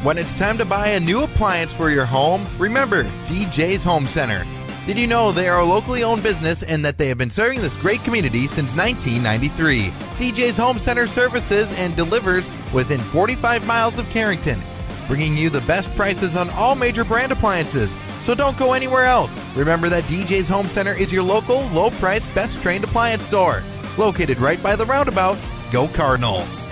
When it's time to buy a new appliance for your home, remember DJ's Home Center. Did you know they are a locally owned business and that they have been serving this great community since 1993? DJ's Home Center services and delivers within 45 miles of Carrington, bringing you the best prices on all major brand appliances. So don't go anywhere else. Remember that DJ's Home Center is your local, low-priced, best-trained appliance store. Located right by the roundabout. Go Cardinals!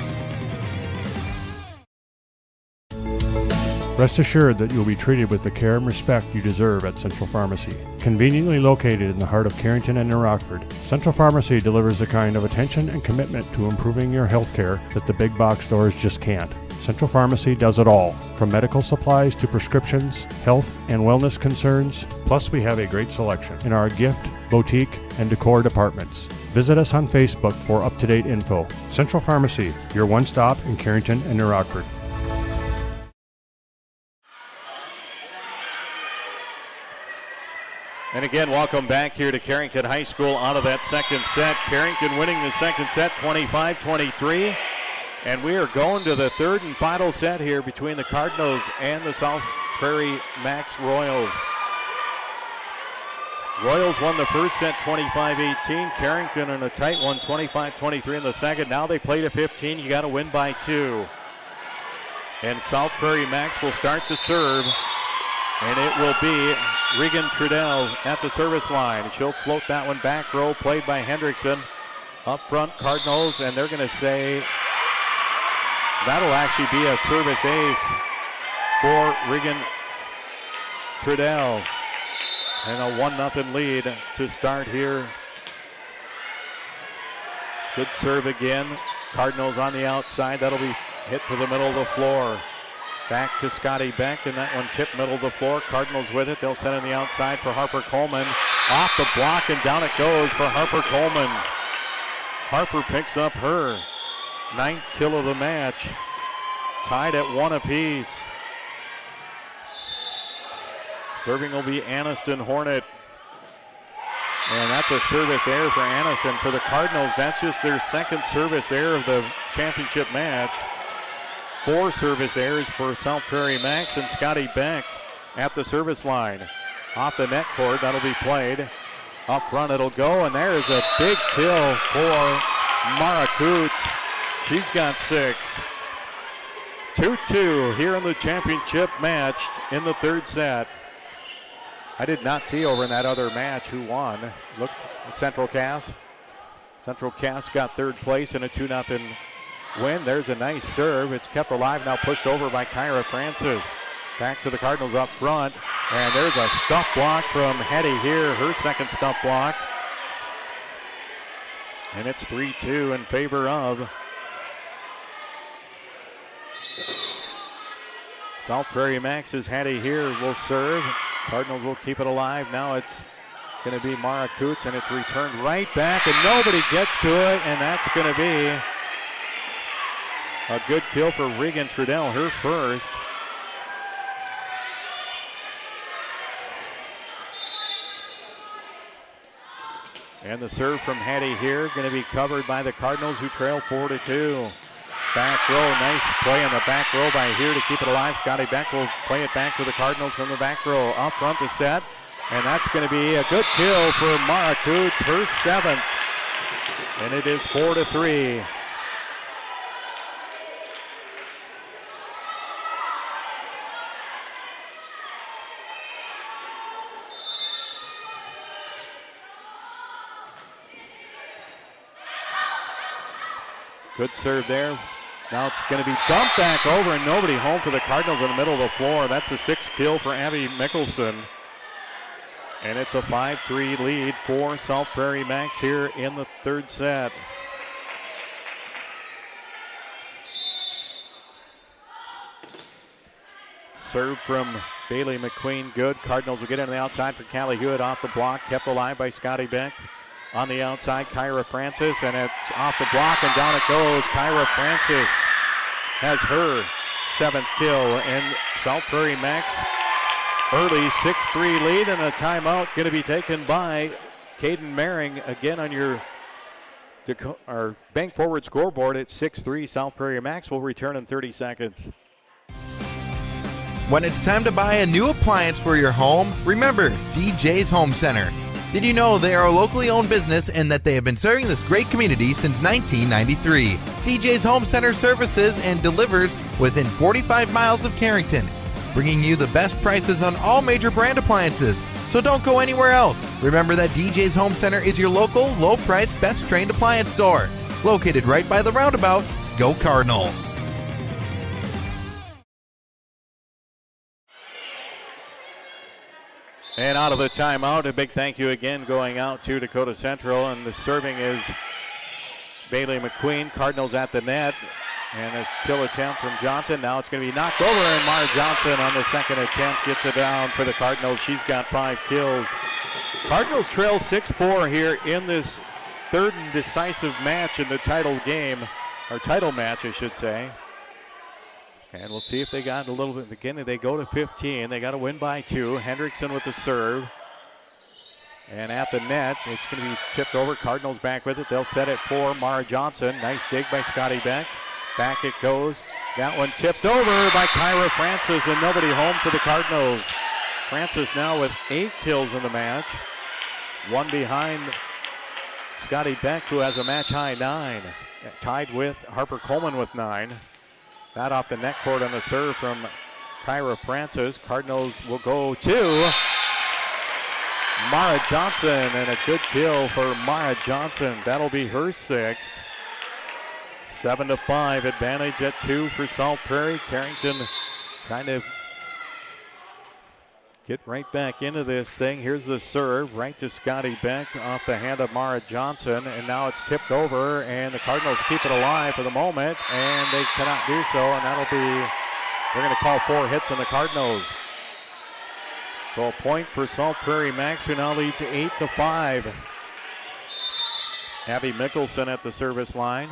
Rest assured that you'll be treated with the care and respect you deserve at Central Pharmacy. Conveniently located in the heart of Carrington and New Rockford, Central Pharmacy delivers the kind of attention and commitment to improving your health care that the big box stores just can't. Central Pharmacy does it all, from medical supplies to prescriptions, health and wellness concerns. Plus, we have a great selection in our gift, boutique, and decor departments. Visit us on Facebook for up-to-date info. Central Pharmacy, your one-stop in Carrington and New Rockford. And again, welcome back here to Carrington High School out of that second set. Carrington winning the second set 25-23. And we are going to the third and final set here between the Cardinals and the South Prairie Max Royals. Royals won the first set 25-18. Carrington in a tight one 25-23 in the second. Now they play to 15. You got to win by 2. And South Prairie Max will start to serve. And it will be Regan Trudell at the service line. She'll float that one back row, played by Hendrickson. Up front, Cardinals, and they're going to say that'll actually be a service ace for Regan Trudell. And a 1-0 lead to start here. Good serve again. Cardinals on the outside. That'll be hit to the middle of the floor. Back to Scotty Beck, and that one tipped middle of the floor. Cardinals with it. They'll send it on the outside for Harper Coleman. Off the block, and down it goes for Harper Coleman. Harper picks up her 9th kill of the match. Tied at 1 apiece. Serving will be Aniston Hornet. And that's a service error for Aniston. For the Cardinals, that's just their second service error of the championship match. 4 service errors for South Prairie Max, and Scotty Beck at the service line. Off the net cord, that'll be played. Up front it'll go, and there's a big kill for Mara Coots. She's got 6. 2-2 here in the championship match in the third set. I did not see over in that other match who won. Looks Central Cass. Central Cass got third place in a 2-0 win. There's a nice serve. It's kept alive, now pushed over by Kyra Francis. Back to the Cardinals up front. And there's a stuff block from Hetty here, her second stuff block. And it's 3-2 in favor of South Prairie Max's Hattie here will serve. Cardinals will keep it alive. Now it's going to be Mara Coots, and it's returned right back, and nobody gets to it, and that's going to be a good kill for Regan Trudell, her first. And the serve from Hattie here going to be covered by the Cardinals, who trail 4-2. Back row, nice play in the back row by here to keep it alive. Scotty Beck will play it back to the Cardinals from the back row. Up front to set, and that's going to be a good kill for Mara Coots, her 7th. And it is 4-3. Good serve there. Now it's going to be dumped back over, and nobody home for the Cardinals in the middle of the floor. That's a 6th kill for Abby Mickelson. And it's a 5-3 lead for South Prairie Max here in the third set. Serve from Bailey McQueen, good. Cardinals will get in on the outside for Callie Hewitt off the block, kept alive by Scotty Beck. On the outside, Kyra Francis, and it's off the block, and down it goes. Kyra Francis has her 7th kill, and South Prairie Max early 6-3 lead, and a timeout going to be taken by Caden Maring. Again on your bank forward scoreboard at 6-3. South Prairie Max will return in 30 seconds. When it's time to buy a new appliance for your home, remember DJ's Home Center. Did you know they are a locally owned business and that they have been serving this great community since 1993? DJ's Home Center services and delivers within 45 miles of Carrington, bringing you the best prices on all major brand appliances. So don't go anywhere else. Remember that DJ's Home Center is your local, low-priced, best-trained appliance store. Located right by the roundabout. Go Cardinals! And out of the timeout, a big thank you again going out to Dakota Central. And the serving is Bailey McQueen. Cardinals at the net. And a kill attempt from Johnson. Now it's going to be knocked over, and Mara Johnson on the second attempt gets it down for the Cardinals. She's got 5 kills. Cardinals trail 6-4 here in this third and decisive match in the title game, or title match, I should say. And we'll see if they got a little bit. Again, they go to 15. They got to win by 2. Hendrickson with the serve. And at the net, it's going to be tipped over. Cardinals back with it. They'll set it for Mara Johnson. Nice dig by Scotty Beck. Back it goes. That one tipped over by Kyra Francis, and nobody home for the Cardinals. Francis now with 8 kills in the match. One behind Scotty Beck, who has a match-high 9. Tied with Harper Coleman with 9. That off the net court on the serve from Kyra Francis. Cardinals will go to Mara Johnson, and a good kill for Mara Johnson. That'll be her 6th. 7-5 advantage at 2 for Salt Prairie. Carrington kind of get right back into this thing. Here's the serve right to Scotty Beck off the hand of Mara Johnson, and now it's tipped over, and the Cardinals keep it alive for the moment, and they cannot do so, and that'll be, they're going to call 4 hits on the Cardinals. So a point for Salt Prairie Max, who now leads 8-5. Abby Mickelson at the service line.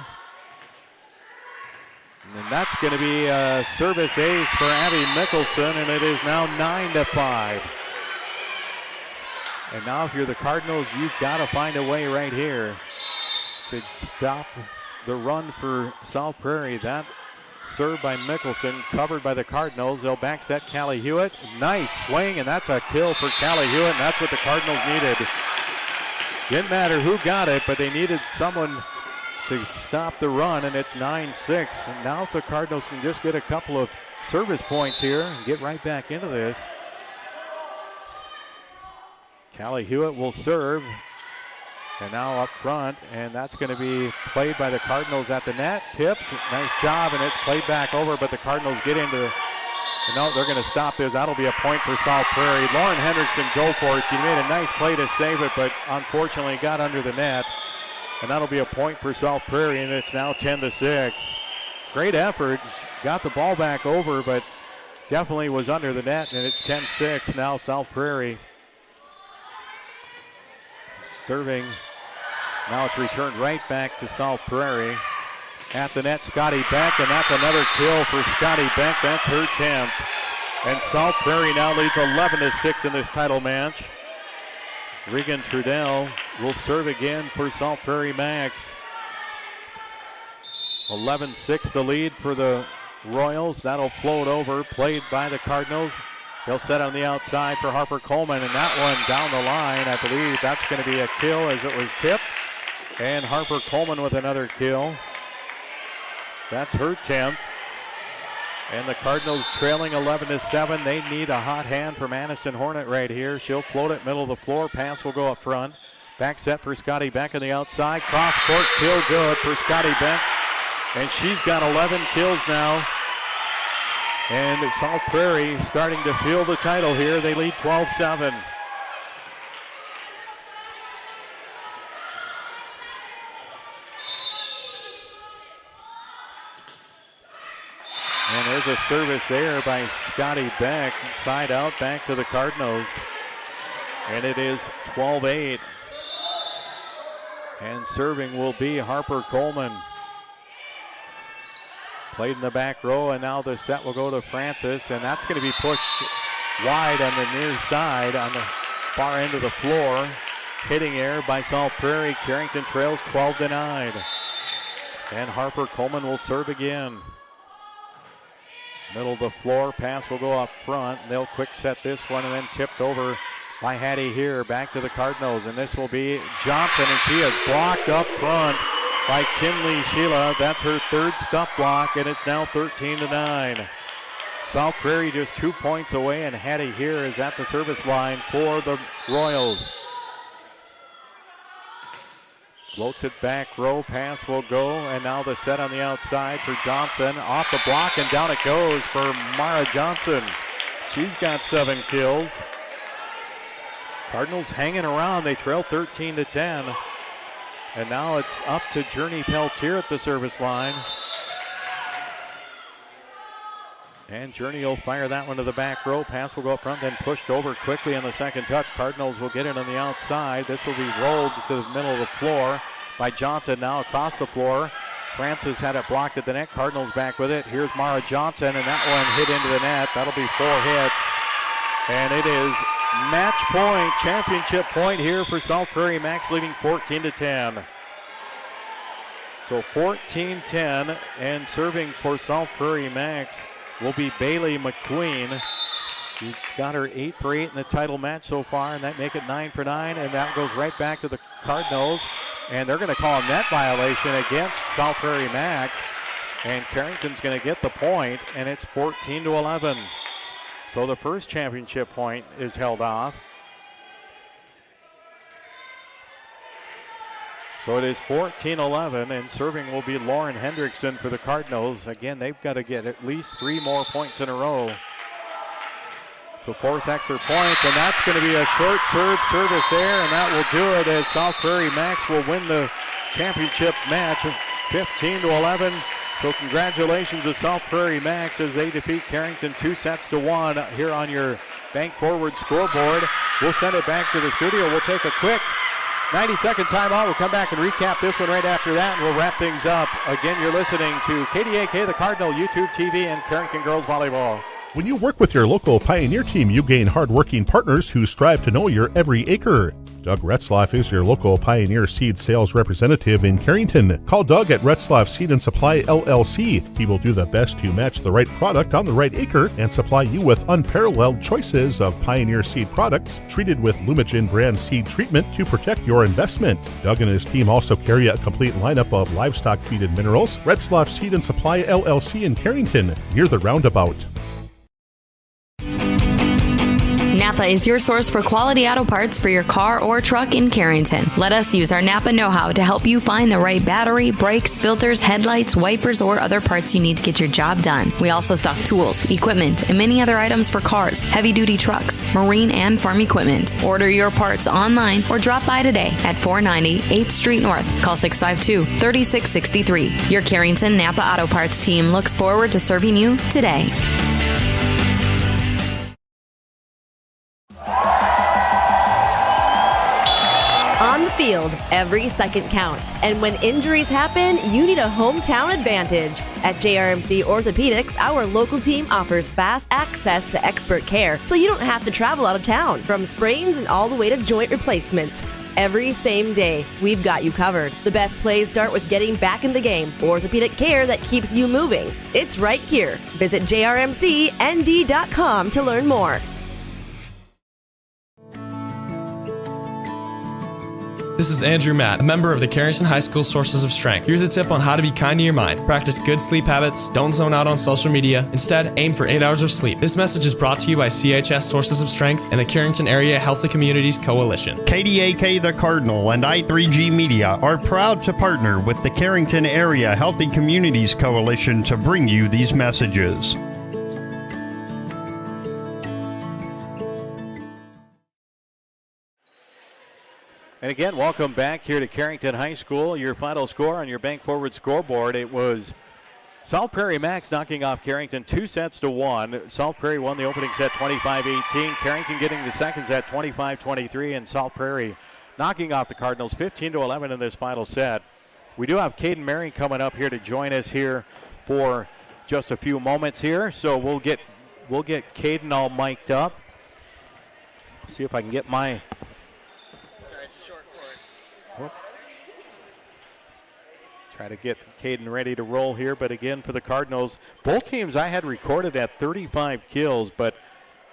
And that's going to be a service ace for Abby Mickelson, and it is now 9-5. And now if you're the Cardinals, you've got to find a way right here to stop the run for South Prairie. That serve by Mickelson, covered by the Cardinals. They'll back set Callie Hewitt. Nice swing, and that's a kill for Callie Hewitt, and that's what the Cardinals needed. Didn't matter who got it, but they needed someone to stop the run, and it's 9-6. And now if the Cardinals can just get a couple of service points here and get right back into this. Callie Hewitt will serve, and now up front, and that's going to be played by the Cardinals at the net. Tipped, nice job, and it's played back over, but the Cardinals get into the, no, they're going to stop this. That'll be a point for South Prairie. Lauren Hendrickson go for it. She made a nice play to save it, but unfortunately got under the net. And that'll be a point for South Prairie, and it's now 10-6. Great effort. Got the ball back over, but definitely was under the net, and it's 10-6 now South Prairie. Serving. Now it's returned right back to South Prairie. At the net, Scotty Beck, and that's another kill for Scotty Beck. That's her 10th. And South Prairie now leads 11-6 in this title match. Regan Trudell will serve again for South Prairie Max. 11-6 the lead for the Royals. That'll float over, played by the Cardinals. They'll set on the outside for Harper Coleman, and that one down the line. I believe that's going to be a kill as it was tipped. And Harper Coleman with another kill. That's her 10th. And the Cardinals trailing 11-7. They need a hot hand from Madison Hornet right here. She'll float it middle of the floor. Pass will go up front. Back set for Scotty Beck on the outside. Cross court kill good for Scotty Beck. And she's got 11 kills now. And South Prairie starting to feel the title here. They lead 12-7. And there's a service there by Scotty Beck. Side out back to the Cardinals. And it is 12-8. And serving will be Harper Coleman. Played in the back row, and now the set will go to Francis, and that's going to be pushed wide on the near side on the far end of the floor. Hitting air by South Prairie. Carrington trails 12-9. And Harper Coleman will serve again. Middle of the floor, pass will go up front. They'll quick set this one and then tipped over by Hattie here. Back to the Cardinals, and this will be Johnson, and she is blocked up front by Kinley Sheila. That's her 3rd stuff block, and it's now 13-9. South Prairie just 2 points away, and Hattie here is at the service line for the Royals. Floats it back row, pass will go, and now the set on the outside for Johnson. Off the block, and down it goes for Mara Johnson. She's got 7 kills. Cardinals hanging around. They trail 13-10. And now it's up to Journey Peltier at the service line. And Journey will fire that one to the back row. Pass will go up front, then pushed over quickly on the second touch. Cardinals will get it on the outside. This will be rolled to the middle of the floor by Johnson. Now across the floor. Francis had it blocked at the net. Cardinals back with it. Here's Mara Johnson, and that one hit into the net. That'll be 4 hits. And it is match point, championship point here for South Prairie Max, leading 14-10. So 14-10, and serving for South Prairie Max will be Bailey McQueen. She got her 8 for 8 in the title match so far, and that make it 9 for 9, and that goes right back to the Cardinals. And they're going to call a net violation against South Prairie Max, and Carrington's going to get the point, and it's 14-11. So the first championship point is held off. So it is 14-11, and serving will be Lauren Hendrickson for the Cardinals. Again, they've got to get at least 3 more points in a row. So 4 extra points, and that's going to be a short serve service error, and that will do it as South Prairie Max will win the championship match 15-11. So congratulations to South Prairie Max as they defeat Carrington 2-1 here on your Bank Forward scoreboard. We'll send it back to the studio. We'll take a quick 90-second timeout. We'll come back and recap this one right after that, and we'll wrap things up. Again, you're listening to KDAK, the Cardinal, YouTube TV, and Carrington Girls Volleyball. When you work with your local Pioneer team, you gain hardworking partners who strive to know your every acre. Doug Retzlaff is your local Pioneer Seed sales representative in Carrington. Call Doug at Retzlaff Seed and Supply LLC. He will do the best to match the right product on the right acre and supply you with unparalleled choices of Pioneer Seed products treated with Lumigen brand seed treatment to protect your investment. Doug and his team also carry a complete lineup of livestock feed and minerals. Retzlaff Seed and Supply LLC in Carrington, near the roundabout. Napa is your source for quality auto parts for your car or truck in Carrington. Let us use our Napa know-how to help you find the right battery, brakes, filters, headlights, wipers, or other parts you need to get your job done. We also stock tools, equipment, and many other items for cars, heavy-duty trucks, marine, and farm equipment. Order your parts online or drop by today at 490 8th Street North. Call 652-3663. Your Carrington Napa Auto Parts team looks forward to serving you today. On the field, every second counts, and when injuries happen, you need a hometown advantage. At JRMC Orthopedics, our local team offers fast access to expert care, so you don't have to travel out of town. From sprains and all the way to joint replacements, every same day, we've got you covered. The best plays start with getting back in the game. Orthopedic care that keeps you moving. It's right here. Visit jrmcnd.com to learn more. This is Andrew Matt, a member of the Carrington High School Sources of Strength. Here's a tip on how to be kind to your mind. Practice good sleep habits, don't zone out on social media. Instead, aim for 8 hours of sleep. This message is brought to you by CHS Sources of Strength and the Carrington Area Healthy Communities Coalition. KDAK The Cardinal and I3G Media are proud to partner with the Carrington Area Healthy Communities Coalition to bring you these messages. And again, welcome back here to Carrington High School. Your final score on your Bank Forward scoreboard, it was South Prairie Max knocking off Carrington 2-1. South Prairie won the opening set 25-18. Carrington getting the second set 25-23, and South Prairie knocking off the Cardinals 15-11 in this final set. We do have Caden Marion coming up here to join us here for just a few moments here. So we'll get Caden all mic'd up. See if I can get my try to get Caden ready to roll here, but again for the Cardinals, both teams I had recorded at 35 kills, but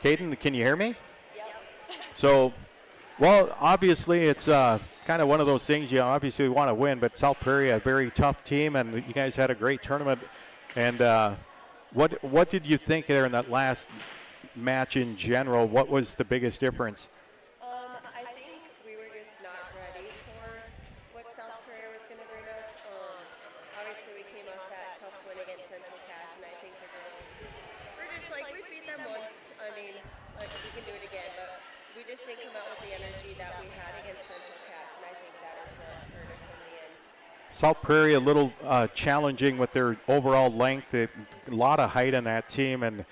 Caden, can you hear me? Yep. So, well, obviously it's kind of one of those things you obviously want to win, but South Prairie, a very tough team, and you guys had a great tournament. And what did you think there in that last match in general? What was the biggest difference? I think we were just not ready for what South Prairie was going to bring us. Obviously, we came off that tough win against Central Cass, and I think the girls were just like, we beat them once. I mean, like, we can do it again, but we just didn't come out with the energy that we had against Central Cass, and I think that is what hurt us in the end. South Prairie a little challenging with their overall length. A lot of height on that team, and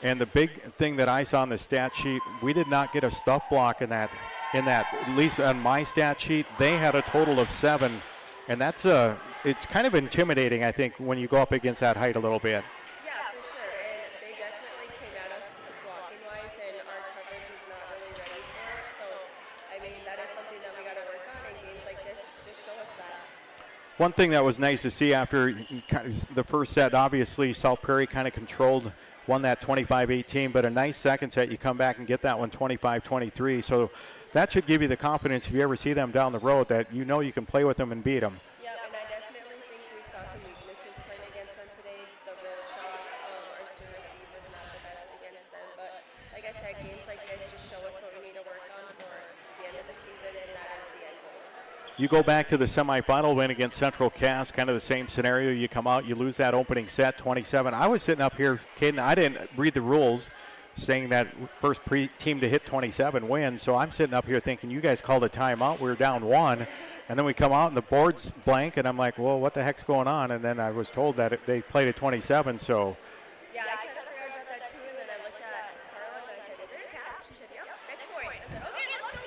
the big thing that I saw on the stat sheet, we did not get a stuff block in that. At least on my stat sheet, they had a total of 7, and that's it's kind of intimidating, I think, when you go up against that height a little bit. Yeah, for sure, and they definitely came at us blocking-wise, and our coverage was not really ready for it. So, I mean, that is something that we got to work on, and games like this just show us that. One thing that was nice to see after the first set, obviously South Prairie kind of won that 25-18, but a nice second set, you come back and get that one 25-23. So that should give you the confidence if you ever see them down the road that you know you can play with them and beat them. Yep, and I definitely think we saw some weaknesses playing against them today. The roll shots, our serve receive was not the best against them, but like I said, games like this just show us what we need to work on for the end of the season, and that is the end goal. You go back to the semifinal win against Central Cass, kind of the same scenario. You come out, you lose that opening set, 27. I was sitting up here, Caden, I didn't read the rules saying that first team to hit 27 wins. So I'm sitting up here thinking you guys called a timeout. We were down 1. And then we come out and the board's blank. And I'm like, well, what the heck's going on? And then I was told that they played at 27. So. Yeah, I kind of forgot about that too. And then I looked at Carla and I said, is there a cap? She said, yep, next point. I said, okay, let's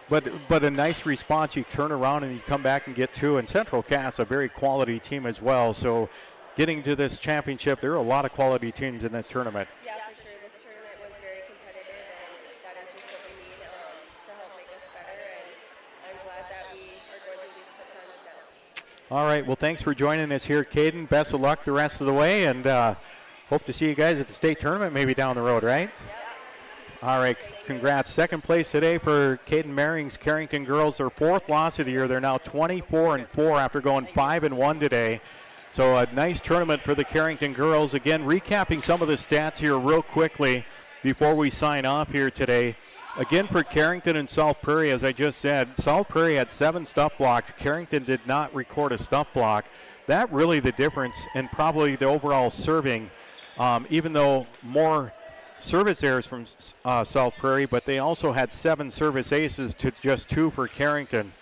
go, girls. But a nice response. You turn around and you come back and get 2. And Central Cass, a very quality team as well. So getting to this championship, there are a lot of quality teams in this tournament. Yeah, for sure. This tournament was very competitive, and that is just what we need to help make us better. And I'm glad that we are going through these tough times now. All right. Well, thanks for joining us here, Caden. Best of luck the rest of the way, and hope to see you guys at the state tournament maybe down the road, right? Yeah. All right. Congrats. Second place today for Caden Maring's Carrington girls. Their 4th loss of the year. They're now 24-4 after going 5-1 today. So a nice tournament for the Carrington girls. Again, recapping some of the stats here real quickly before we sign off here today. Again, for Carrington and South Prairie, as I just said, South Prairie had 7 stuff blocks. Carrington did not record a stuff block. That really the difference in probably the overall serving, even though more service errors from South Prairie, but they also had 7 service aces to just 2 for Carrington.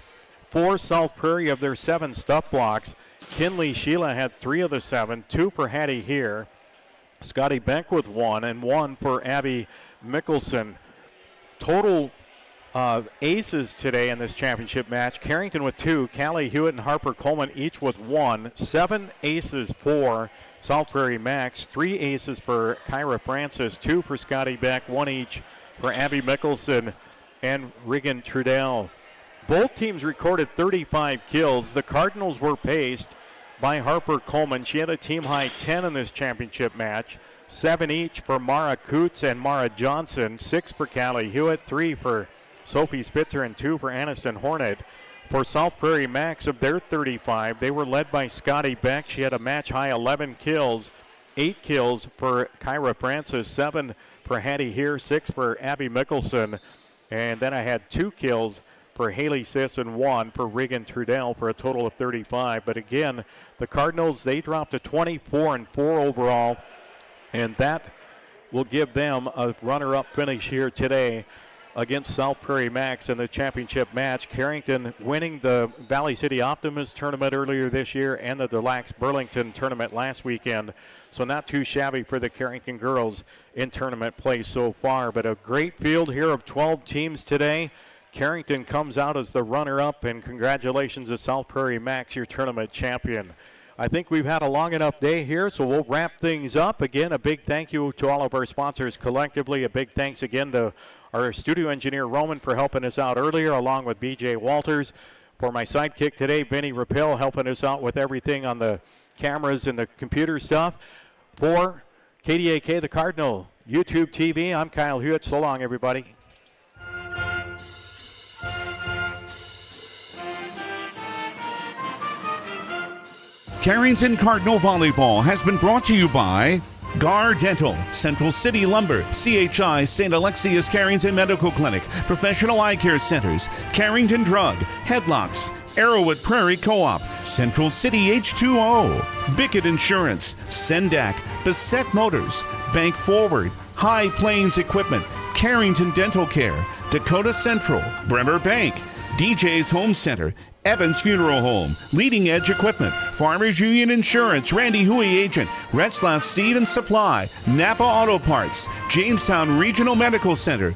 For South Prairie, of their 7 stuff blocks, Kinley Sheila had 3 of the 7, 2 for Hattie here. Scotty Beck with 1, and 1 for Abby Mickelson. Total aces today in this championship match. Carrington with 2, Callie Hewitt and Harper Coleman each with 1. 7 aces for South Prairie Max, 3 aces for Kyra Francis, 2 for Scotty Beck, 1 each for Abby Mickelson and Regan Trudell. Both teams recorded 35 kills. The Cardinals were paced by Harper Coleman. She had a team-high 10 in this championship match. 7 each for Mara Coots and Mara Johnson. 6 for Callie Hewitt, 3 for Sophie Spitzer, and 2 for Aniston Hornet. For South Prairie Max, of their 35, they were led by Scotty Beck. She had a match-high 11 kills. 8 kills for Kyra Francis, 7 for Hattie here, 6 for Abby Mickelson. And then I had 2 kills for Haley Siss and 1 for Regan Trudell for a total of 35. But again, the Cardinals, they dropped to 24-4 overall, and that will give them a runner-up finish here today against South Prairie Max in the championship match. Carrington winning the Valley City Optimist tournament earlier this year and the Deluxe Burlington tournament last weekend. So not too shabby for the Carrington girls in tournament play so far. But a great field here of 12 teams today. Carrington comes out as the runner-up, and congratulations to South Prairie Max, your tournament champion. I think we've had a long enough day here, so we'll wrap things up. Again, a big thank you to all of our sponsors collectively. A big thanks again to our studio engineer, Roman, for helping us out earlier, along with B.J. Walters. For my sidekick today, Benny Rappel, helping us out with everything on the cameras and the computer stuff. For KDAK, the Cardinal YouTube TV, I'm Kyle Hewitt. So long, everybody. Carrington Cardinal Volleyball has been brought to you by Gar Dental, Central City Lumber, CHI St. Alexius Carrington Medical Clinic, Professional Eye Care Centers, Carrington Drug, Headlocks, Arrowwood Prairie Co-op, Central City H2O, Bickett Insurance, Sendak, Bassett Motors, Bank Forward, High Plains Equipment, Carrington Dental Care, Dakota Central, Bremer Bank, DJ's Home Center, Evans Funeral Home, Leading Edge Equipment, Farmers Union Insurance, Randy Huey Agent, Retzlaff Seed and Supply, Napa Auto Parts, Jamestown Regional Medical Center,